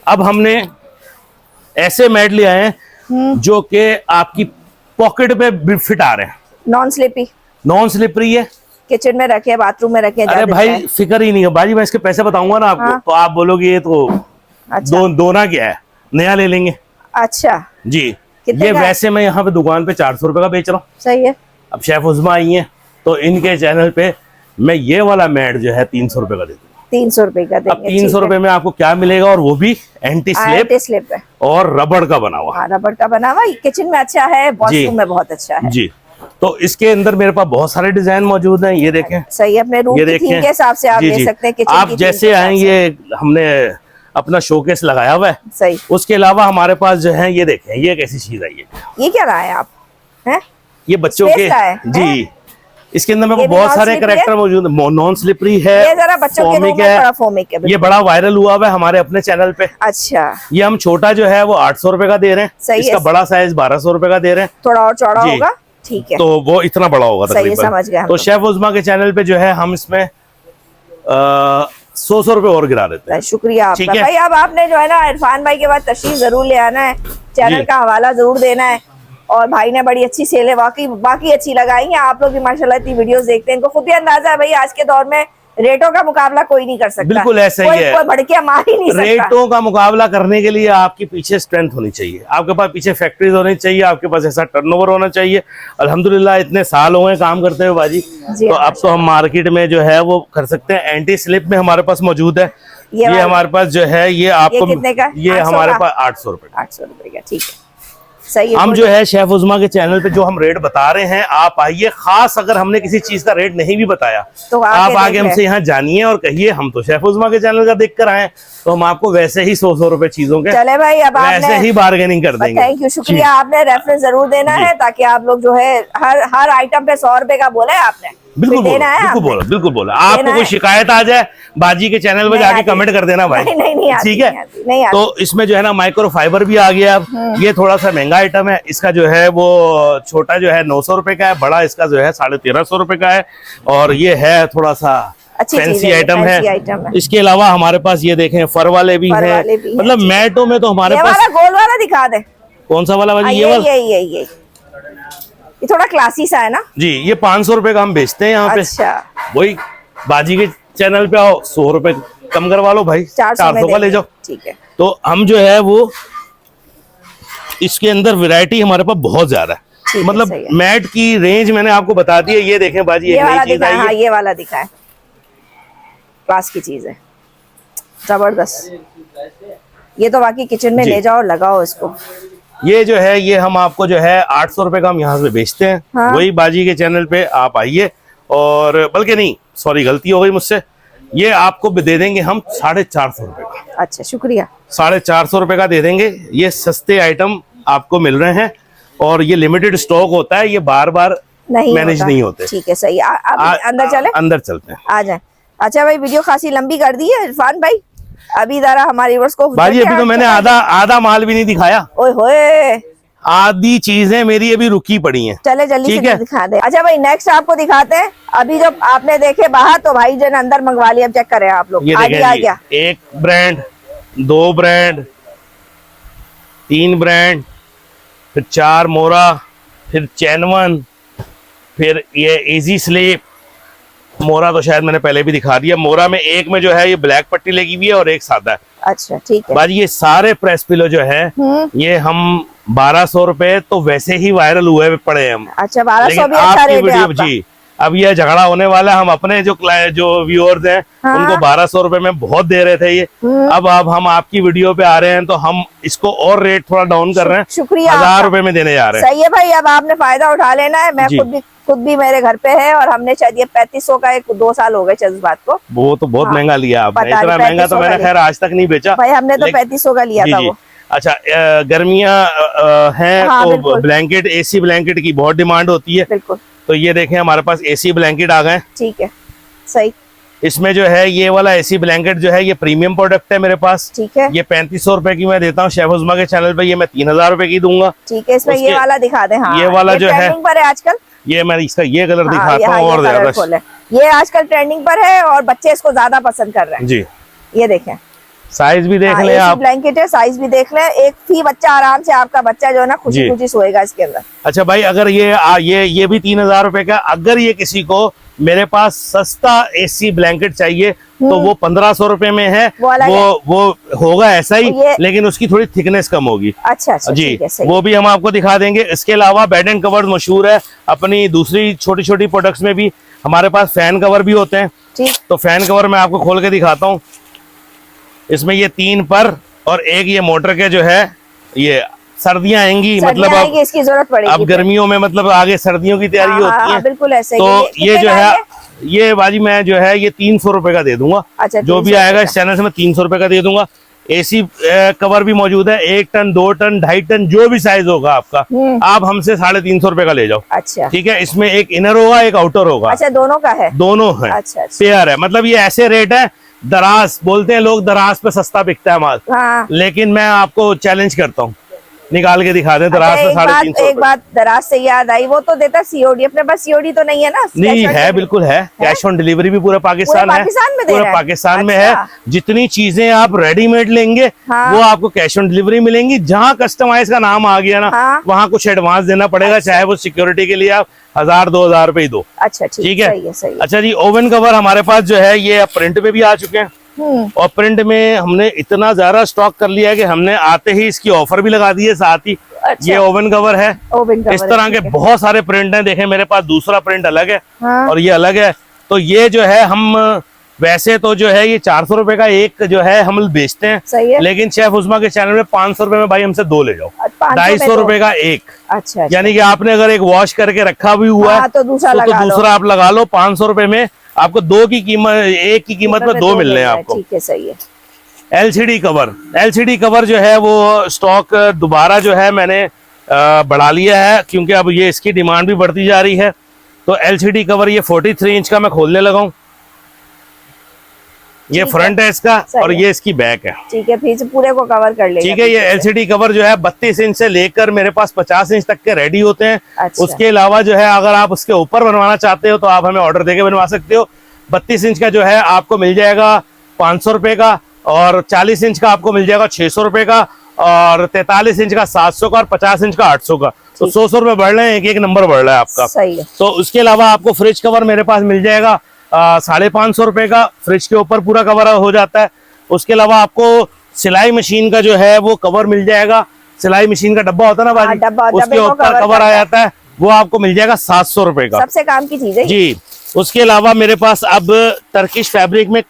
Speaker 2: अब हमने ऐसे मैट ले आए हैं जो कि आपकी पॉकेट पे फिट आ रहे हैं, नॉन स्लिपरी है,
Speaker 1: किचन में रखे, बाथरूम में रखे।
Speaker 2: अरे भाई फिक्र ही नहीं है बाजी, मैं इसके पैसे बताऊंगा ना आपको, तो आप बोलोगे ये तो
Speaker 1: अच्छा।
Speaker 2: दोना क्या है, नया ले लेंगे।
Speaker 1: अच्छा
Speaker 2: जी, ये वैसे मैं यहाँ पे दुकान पे 400 रुपए का बेच रहा हूँ।
Speaker 1: सही है।
Speaker 2: अब शेफ उस्मा आई है तो इनके चैनल पे मैं ये वाला मैट जो है 300 रुपए का दे दूंगा।
Speaker 1: 300 रुपए का देंगे।
Speaker 2: अब 300 रुपए में आपको क्या मिलेगा, और वो भी एंटी स्लिप
Speaker 1: है
Speaker 2: और रबड़ का बना हुआ।
Speaker 1: रबड़ का बना हुआ, किचन में अच्छा है, वॉशरूम में बहुत अच्छा है
Speaker 2: जी। तो इसके अंदर मेरे पास बहुत सारे डिजाइन मौजूद हैं, ये देखें।
Speaker 1: सही है, अपने रूम
Speaker 2: ये
Speaker 1: की थीम के हिसाब से आप ले सकते हैं। किचन
Speaker 2: आप जैसे आएंगे, हमने अपना शोकेस लगाया हुआ है।
Speaker 1: सही।
Speaker 2: उसके अलावा हमारे पास जो है ये देखें, ये कैसी चीज आई है,
Speaker 1: ये क्या लाए आप हैं?
Speaker 2: ये बच्चों के जी, इसके अंदर मेरे को बहुत सारे करेक्टर मौजूद है। नॉन स्लिपरी है,
Speaker 1: ये जरा बच्चों के रूम में फोमिक है।
Speaker 2: ये बड़ा वायरल हुआ है हमारे अपने चैनल पे।
Speaker 1: अच्छा।
Speaker 2: ये हम छोटा जो है वो 800 रुपए का दे रहे हैं।
Speaker 1: सही
Speaker 2: इसका
Speaker 1: है।
Speaker 2: बड़ा साइज 1200 रुपए का दे रहे हैं।
Speaker 1: थोड़ा और चौड़ा होगा, ठीक है,
Speaker 2: तो वो इतना बड़ा होगा तकरीबन।
Speaker 1: समझ गया।
Speaker 2: तो शेफ उस्मा के चैनल पे जो है हम इसमें 100 रुपए और गिरा देते हैं।
Speaker 1: शुक्रिया आपका भाई। अब आपने जो है ना इरफान भाई के बाद तशरीफ जरूर ले आना है, चैनल का हवाला जरूर देना है। और भाई ने बड़ी अच्छी सेल है, बाकी अच्छी लगाई है। आप लोग भी माशाल्लाह इतनी वीडियोस देखते हैं, इनको खुद भी अंदाजा है भाई आज के दौर में रेटों का मुकाबला कोई नहीं कर सकता।
Speaker 2: बिल्कुल ऐसा ही है,
Speaker 1: कोई भड़किया मार ही नहीं सकता।
Speaker 2: रेटों का मुकाबला करने के लिए आपके पीछे स्ट्रेंथ होनी चाहिए, आपके पास पीछे फैक्ट्रीज होनी चाहिए, आपके पास ऐसा टर्नओवर होना चाहिए। अल्हम्दुलिल्लाह इतने साल हो गए काम करते हुए बाजी, तो अब तो हम मार्केट में जो है वो कर सकते हैं। एंटी स्लिप में हमारे पास मौजूद है, ये हमारे पास जो है ये आपको
Speaker 1: कितने का?
Speaker 2: ये हमारे पास 800 रुपए।
Speaker 1: 800 रुपए का, ठीक है, सही है।
Speaker 2: हम जो है शेफ उस्मा के चैनल पे जो हम रेट बता रहे हैं, आप आइए। खास अगर हमने किसी चीज का रेट नहीं भी बताया तो आप आगे हमसे यहाँ जानिए और कहिए हम तो शेफ उस्मा के चैनल का देख कर आए, तो हम आपको वैसे ही 100 रुपए चीजों के
Speaker 1: चले भाई, अब
Speaker 2: वैसे ही बार्गेनिंग कर देंगे।
Speaker 1: थैंक यू, शुक्रिया। आपने रेफरेंस जरूर देना है ताकि आप लोग जो है हर आइटम पे 100 रुपए का बोला है आपने।
Speaker 2: बिल्कुल बोला। आपको कोई शिकायत आ जाए बाजी के चैनल पे जाके कमेंट कर देना भाई।
Speaker 1: नहीं,
Speaker 2: ठीक है। तो इसमें जो है ना माइक्रो फाइबर भी आ गया। अब ये थोड़ा सा महंगा आइटम है, इसका जो है वो छोटा जो है 900 रुपए का है, बड़ा इसका जो है 1350 रुपए का है। और ये है थोड़ा सा फैंसी आइटम है। इसके अलावा हमारे पास ये देखें फर वाले भी हैं, मतलब मैटों में तो हमारे पास।
Speaker 1: गोल वाला दिखा दे,
Speaker 2: कौन सा वाला बाजी? ये वाला,
Speaker 1: ये थोड़ा क्लासी सा है ना
Speaker 2: जी। ये 500 रुपए का हम बेचते हैं यहाँ पे।
Speaker 1: अच्छा।
Speaker 2: वही बाजी के चैनल पे आओ, 100 रुपए कम करवा लो भाई, 400 का ले जाओ।
Speaker 1: ठीक है।
Speaker 2: तो हम जो है वो इसके अंदर वैरायटी हमारे पास बहुत ज्यादा है, मतलब मैट की रेंज मैंने आपको बता दी है। ये देखें बाजी, एक नई चीज आई है।
Speaker 1: ये वाला दिखा है, क्लास की चीज है, जबरदस्त। ये तो बाकी किचन में ले जाओ और लगाओ इसको।
Speaker 2: ये जो है ये हम आपको जो है 800 रुपए का हम यहाँ से बेचते हैं। हाँ? वही बाजी के चैनल पे आप आइए, और बल्कि नहीं, सॉरी गलती हो गई मुझसे, ये आपको दे देंगे हम 450 रुपए का।
Speaker 1: अच्छा, शुक्रिया।
Speaker 2: 450 रुपए का दे देंगे। ये सस्ते आइटम आपको मिल रहे हैं और ये लिमिटेड स्टॉक होता है, ये बार बार मैनेज नहीं होते।
Speaker 1: ठीक है, सही। अंदर चले,
Speaker 2: अंदर चलते हैं,
Speaker 1: आ जाए। अच्छा भाई, वीडियो खासी लंबी कर दी है इरफान भाई, अभी जरा हमारे व्यूअर्स को
Speaker 2: भाई अभी तो मैंने आधा माल भी नहीं दिखाया।
Speaker 1: ओए होए,
Speaker 2: आधी चीजें मेरी अभी रुकी पड़ी हैं।
Speaker 1: चले जल्दी से दिखा दे। अच्छा भाई, नेक्स्ट आपको दिखाते हैं। अभी जब आपने देखे बाहर तो भाई जन अंदर मंगवा लिया। अब चेक करें आप लोग, आ गया।
Speaker 2: एक ब्रांड, 2 ब्रांड, 3 ब्रांड, फिर 4 मोरा, फिर चैनवन, फिर ये इजी स्लीप। मोरा तो शायद मैंने पहले भी दिखा दिया। मोरा में एक में जो है ये ब्लैक पट्टी लगी हुई है और एक सादा है।
Speaker 1: अच्छा, ठीक है
Speaker 2: बाजी। ये सारे प्रेस पिलो जो है ये हम 1200 रुपए तो वैसे ही वायरल हुए पड़े हम।
Speaker 1: अच्छा, 1200 भी अच्छा रेट है आपका।
Speaker 2: जी, अब ये झगड़ा होने वाला है। हम अपने जो व्यूअर्स हैं उनको 1200 रुपए में बहुत दे रहे थे ये। अब हम आपकी वीडियो पे आ रहे हैं तो हम इसको और रेट थोड़ा डाउन कर रहे हैं।
Speaker 1: शुक्रिया,
Speaker 2: 1000 रुपए में देने जा रहे हैं।
Speaker 1: सही है भाई, अब आपने फायदा उठा लेना है। मैं खुद भी मेरे घर पे है और हमने शायद ये 3500 का 2 साल हो गए चल इस बात को।
Speaker 2: वो तो बहुत महंगा लिया आपने, इतना महंगा तो मैंने खैर आज तक नहीं बेचा
Speaker 1: भाई। हमने तो 3500 का लिया था वो।
Speaker 2: अच्छा, गर्मियां हैं तो ब्लैंकेट, एसी ब्लैंकेट की बहुत डिमांड होती है।
Speaker 1: बिल्कुल।
Speaker 2: तो ये देखें हमारे पास एसी ब्लैंकेट आ गए।
Speaker 1: ठीक है, सही।
Speaker 2: इसमें जो है ये वाला एसी ब्लैंकेट जो है ये प्रीमियम प्रोडक्ट है मेरे पास।
Speaker 1: ठीक है,
Speaker 2: ये 3500 रुपए की मैं देता हूँ। शेफ उस्मा के चैनल पे ये मैं 3000 रुपए की दूंगा।
Speaker 1: ठीक है, इसमें ये वाला दिखा दें। हाँ,
Speaker 2: ये वाला जो है
Speaker 1: ट्रेंडिंग पर है आजकल।
Speaker 2: ये मैं इसका ये कलर
Speaker 1: हाँ,
Speaker 2: दिखाता हूँ और ज्यादा
Speaker 1: ये आजकल ट्रेंडिंग पर है और बच्चे इसको ज्यादा पसंद कर रहे हैं
Speaker 2: जी।
Speaker 1: ये देखें,
Speaker 2: साइज भी देख लें आप,
Speaker 1: ब्लैंकेट है, साइज भी देख लें। एक ही बच्चा आराम से, आपका बच्चा जो है ना खुशी खुशी सोएगा इसके अंदर।
Speaker 2: अच्छा भाई, अगर ये भी 3000 रुपए का, अगर ये किसी को मेरे पास सस्ता एसी ब्लैंकेट चाहिए तो वो 1500 रुपए में है। वो होगा ऐसा ही, लेकिन उसकी थोड़ी थिकनेस कम होगी।
Speaker 1: अच्छा
Speaker 2: जी, वो भी हम आपको दिखा देंगे। इसके अलावा बेड एंड कवर मशहूर है अपनी दूसरी छोटी छोटी प्रोडक्ट्स में भी। हमारे पास फैन कवर भी होते हैं। तो फैन कवर मैं आपको खोल के दिखाता हूँ। इसमें ये 3 पर और एक ये मोटर के जो है, ये सर्दियां आएंगी, मतलब अब
Speaker 1: इसकी जरूरत पड़ेगी।
Speaker 2: अब गर्मियों में मतलब आगे सर्दियों की तैयारी होती है।
Speaker 1: बिल्कुल ऐसे।
Speaker 2: तो ये जो है ये बाजी मैं जो है ये 300 रुपए का दे दूंगा।
Speaker 1: अच्छा,
Speaker 2: जो भी आएगा इस चैनल से मैं 300 रुपए का दे दूंगा। एसी कवर भी मौजूद है, 1 टन 2 टन 2.5 टन जो भी साइज होगा आपका, आप हमसे 350 रुपए का ले जाओ।
Speaker 1: अच्छा,
Speaker 2: ठीक है। इसमें एक इनर होगा, एक आउटर होगा।
Speaker 1: अच्छा, दोनों का है? दोनों है। अच्छा,
Speaker 2: पेयर है। मतलब ये ऐसे रेट है, दराज बोलते हैं लोग, दराज पे सस्ता बिकता है माल।
Speaker 1: हाँ।
Speaker 2: लेकिन मैं आपको चैलेंज करता हूँ, निकाल के दिखा दें दराज पे 350।
Speaker 1: एक बात दराज से याद आई, वो तो देता सीओडी, अपने पास सीओडी तो नहीं है ना?
Speaker 2: नहीं है, बिल्कुल है। कैश ऑन डिलीवरी भी पूरा पाकिस्तान है, पूरा पाकिस्तान में है। जितनी चीजें आप रेडीमेड लेंगे वो आपको कैश ऑन डिलीवरी मिलेंगी। जहाँ कस्टमाइज का नाम आ गया ना, वहाँ कुछ एडवांस देना पड़ेगा, चाहे वो सिक्योरिटी के लिए आप 1000-2000 रुपए ही दो।
Speaker 1: अच्छा,
Speaker 2: ठीक है। अच्छा जी, ओवन कवर हमारे पास जो है ये प्रिंट में भी आ चुके हैं। और प्रिंट में हमने इतना ज्यादा स्टॉक कर लिया है कि हमने आते ही इसकी ऑफर भी लगा दी है साथ ही। ये ओवन कवर है। इस तरह के बहुत सारे प्रिंट हैं। देखें मेरे पास दूसरा प्रिंट अलग है और ये अलग है। तो ये जो है हम वैसे तो जो है ये 400 रुपए का एक जो है हम बेचते हैं, लेकिन शेफ उस्मा के चैनल में 500 रुपए में भाई हमसे 2 ले जाओ। 250 रुपए का एक। अच्छा, यानी कि आपने अगर एक वॉश करके रखा भी हुआ है तो दूसरा आप लगा लो। 500 रुपए में आपको 2 की कीमत, एक की कीमत में 2 मिल रहे हैं आपको।
Speaker 1: ठीक है, सही है।
Speaker 2: एलसीडी कवर, एलसीडी कवर जो है वो स्टॉक दोबारा जो है मैंने बढ़ा लिया है, क्योंकि अब ये इसकी डिमांड भी बढ़ती जा रही है। तो एलसीडी कवर ये 43 इंच का मैं खोलने लगा हूँ। ये फ्रंट है इसका और ये इसकी बैक है। ठीक है, फिर पूरे को कवर कर लेगा। ठीक है। ये एलसीडी कवर जो है 32 इंच से लेकर मेरे पास 50 इंच तक के रेडी होते हैं। अच्छा। उसके अलावा जो है अगर आप उसके ऊपर बनवाना चाहते हो तो आप हमें ऑर्डर देके बनवा सकते हो। 32 इंच का जो है आपको मिल जाएगा 500 रुपए का, और 40 इंच का आपको मिल जाएगा 600 रुपए का, और 43 इंच का 700 का, और 50 इंच का 800 का। तो 100 रुपए बढ़ रहे हैं, एक नंबर बढ़ रहा है आपका। सही है। तो उसके अलावा आपको फ्रिज कवर मेरे पास मिल जाएगा 550 रुपए का। फ्रिज के ऊपर पूरा कवर हो जाता है। उसके अलावा आपको सिलाई मशीन का जो है वो कवर मिल जाएगा। सिलाई मशीन का डब्बा होता है ना बाजी, उसके ऊपर कवर आ जाता है, वो आपको मिल जाएगा 700 रुपए का। सबसे काम की चीज है जी। उसके अलावा मेरे पास अब टर्किश फैब्रिक में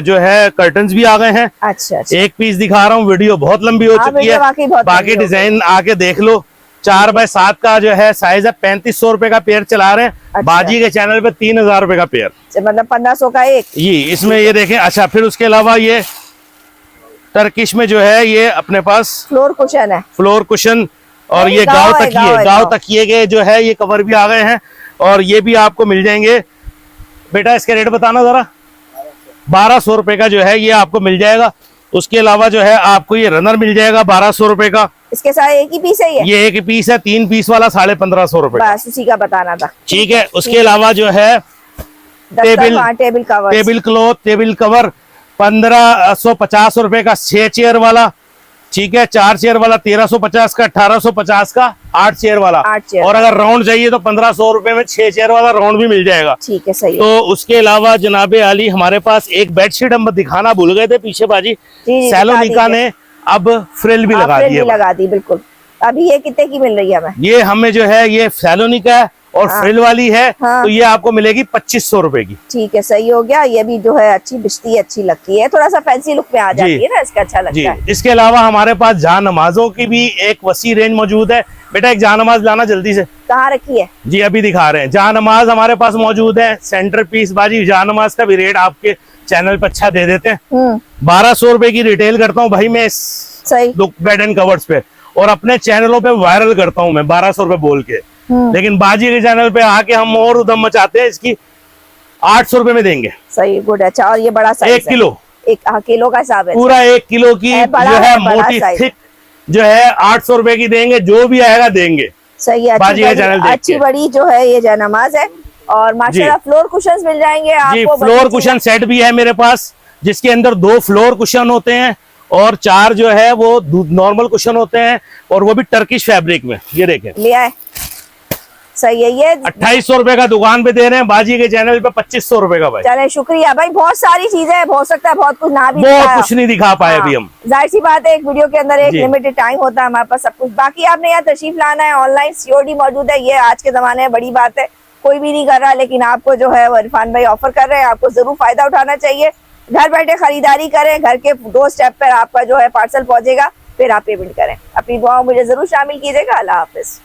Speaker 2: जो है कर्टन्स भी आ गए हैं। अच्छा। एक पीस दिखा रहा हूँ, वीडियो बहुत लंबी हो चुकी है, बाकी डिजाइन आके देख लो। 4x7 का जो है साइज है, 3500 रुपए का पेयर चला रहे हैं। अच्छा। बाजी के चैनल पे 3000 रुपए का पेयर, मतलब 1500 का एक। जी, इसमें ये देखें। अच्छा, फिर उसके अलावा ये टर्किश में जो है ये अपने पास फ्लोर कुशन है, फ्लोर कुशन, और ये गाँव तकिए के जो है ये कवर भी आ गए हैं, और ये भी आपको मिल जाएंगे। बेटा इसके रेट बताना जरा। 1200 रुपए का जो है ये आपको मिल जाएगा। उसके अलावा जो है आपको ये रनर मिल जाएगा 1200 रुपए का। इसके साथ एक ही पीस है ये एक ही पीस है, 3 पीस वाला 1550 रुपए। बस उसी का बताना था। ठीक है। उसके अलावा जो है टेबल क्लॉथ, टेबल कवर 1550 रुपए का 6 चेयर वाला। ठीक है। 4 चेयर वाला 1350 का, 1850 का 8 चेयर वाला, और अगर राउंड चाहिए तो 1500 रुपए में 6 चेयर वाला राउंड भी मिल जाएगा। ठीक है, सही। तो उसके अलावा जनाबे आली हमारे पास एक बेडशीट हम दिखाना भूल गए थे पीछे बाजी, सैलोनिका ने अब फ्रिल भी लगा दी। बिल्कुल। अभी ये कितने की मिल रही है हमें? ये हमें जो है ये सैलोनिका है और फ्रिल वाली है। हाँ। तो ये आपको मिलेगी 2500 रुपए की। ठीक है, सही हो गया। ये भी जो है अच्छी बिजती है, अच्छी लगती है, थोड़ा सा फैंसी लुक में आ जाती है ना, इसका अच्छा लगता है। इसके अलावा हमारे पास जहां नमाजों की भी एक वसी रेंज मौजूद है। बेटा एक जहां नमाज लाना जल्दी से। कहाँ रखी है जी? अभी दिखा रहे हैं। जहां नमाज हमारे पास मौजूद है, सेंटर पीस बाजी। जहां नमाज का भी रेट आपके चैनल पर अच्छा दे देते हैं। 1200 रुपए की रिटेल करता हूँ भाई मैं बेड एंड कवर्स पे, और अपने चैनलों पे वायरल करता हूँ मैं 1200 रुपए बोल के। लेकिन बाजी के चैनल पे आके हम और उधम मचाते हैं इसकी। 800 रुपए में देंगे।
Speaker 1: सही, गुड। अच्छा, और ये बड़ा साइज
Speaker 2: 1 किलो,
Speaker 1: किलो का हिसाब है,
Speaker 2: पूरा 1 किलो की
Speaker 1: है, बड़ा
Speaker 2: जो है
Speaker 1: है, बड़ा
Speaker 2: मोटी
Speaker 1: size।
Speaker 2: थिक जो है 800 रुपए की देंगे, जो भी आएगा देंगे।
Speaker 1: सही है।
Speaker 2: बाजी का चैनल देख
Speaker 1: अच्छी
Speaker 2: के।
Speaker 1: बड़ी जो है ये जयनमाज है। और माशाल्लाह फ्लोर कुशन्स मिल जाएंगे
Speaker 2: जी,
Speaker 1: आपको।
Speaker 2: फ्लोर कुशन सेट भी है मेरे पास, जिसके अंदर 2 फ्लोर कुशन होते हैं और 4 जो है वो नॉर्मल कुशन होते हैं, और वो भी टर्किश फैब्रिक में। ये देखें,
Speaker 1: ले आए। सही है। ये
Speaker 2: 2800 रुपए का दुकान पे दे रहे हैं, बाजी के चैनल पे 2500 रुपए का भाई।
Speaker 1: चले, शुक्रिया भाई। बहुत सारी चीजें हैं, हो सकता है बहुत कुछ ना भी
Speaker 2: बहुत
Speaker 1: दिखाया।
Speaker 2: कुछ नहीं दिखा पाए
Speaker 1: हाँ,
Speaker 2: अभी हम।
Speaker 1: जाहिर सी बात है, एक वीडियो के अंदर एक
Speaker 2: जी।
Speaker 1: लिमिटेड टाइम होता है हमारे पास सब कुछ। बाकी आपने यहाँ तशरीफ लाना है, ऑनलाइन सीओडी मौजूद है। ये आज के जमाने में बड़ी बात है, कोई भी नहीं कर रहा, लेकिन आपको जो है वो इरफान भाई ऑफर कर रहे हैं, आपको जरूर फायदा उठाना चाहिए। घर बैठे खरीदारी करें, घर के 2 स्टेप पर आपका जो है पार्सल पहुंचेगा, फिर आप पेमेंट करें। अपनी दुआओं मुझे जरूर शामिल कीजिएगा। अल्लाह हाफिज।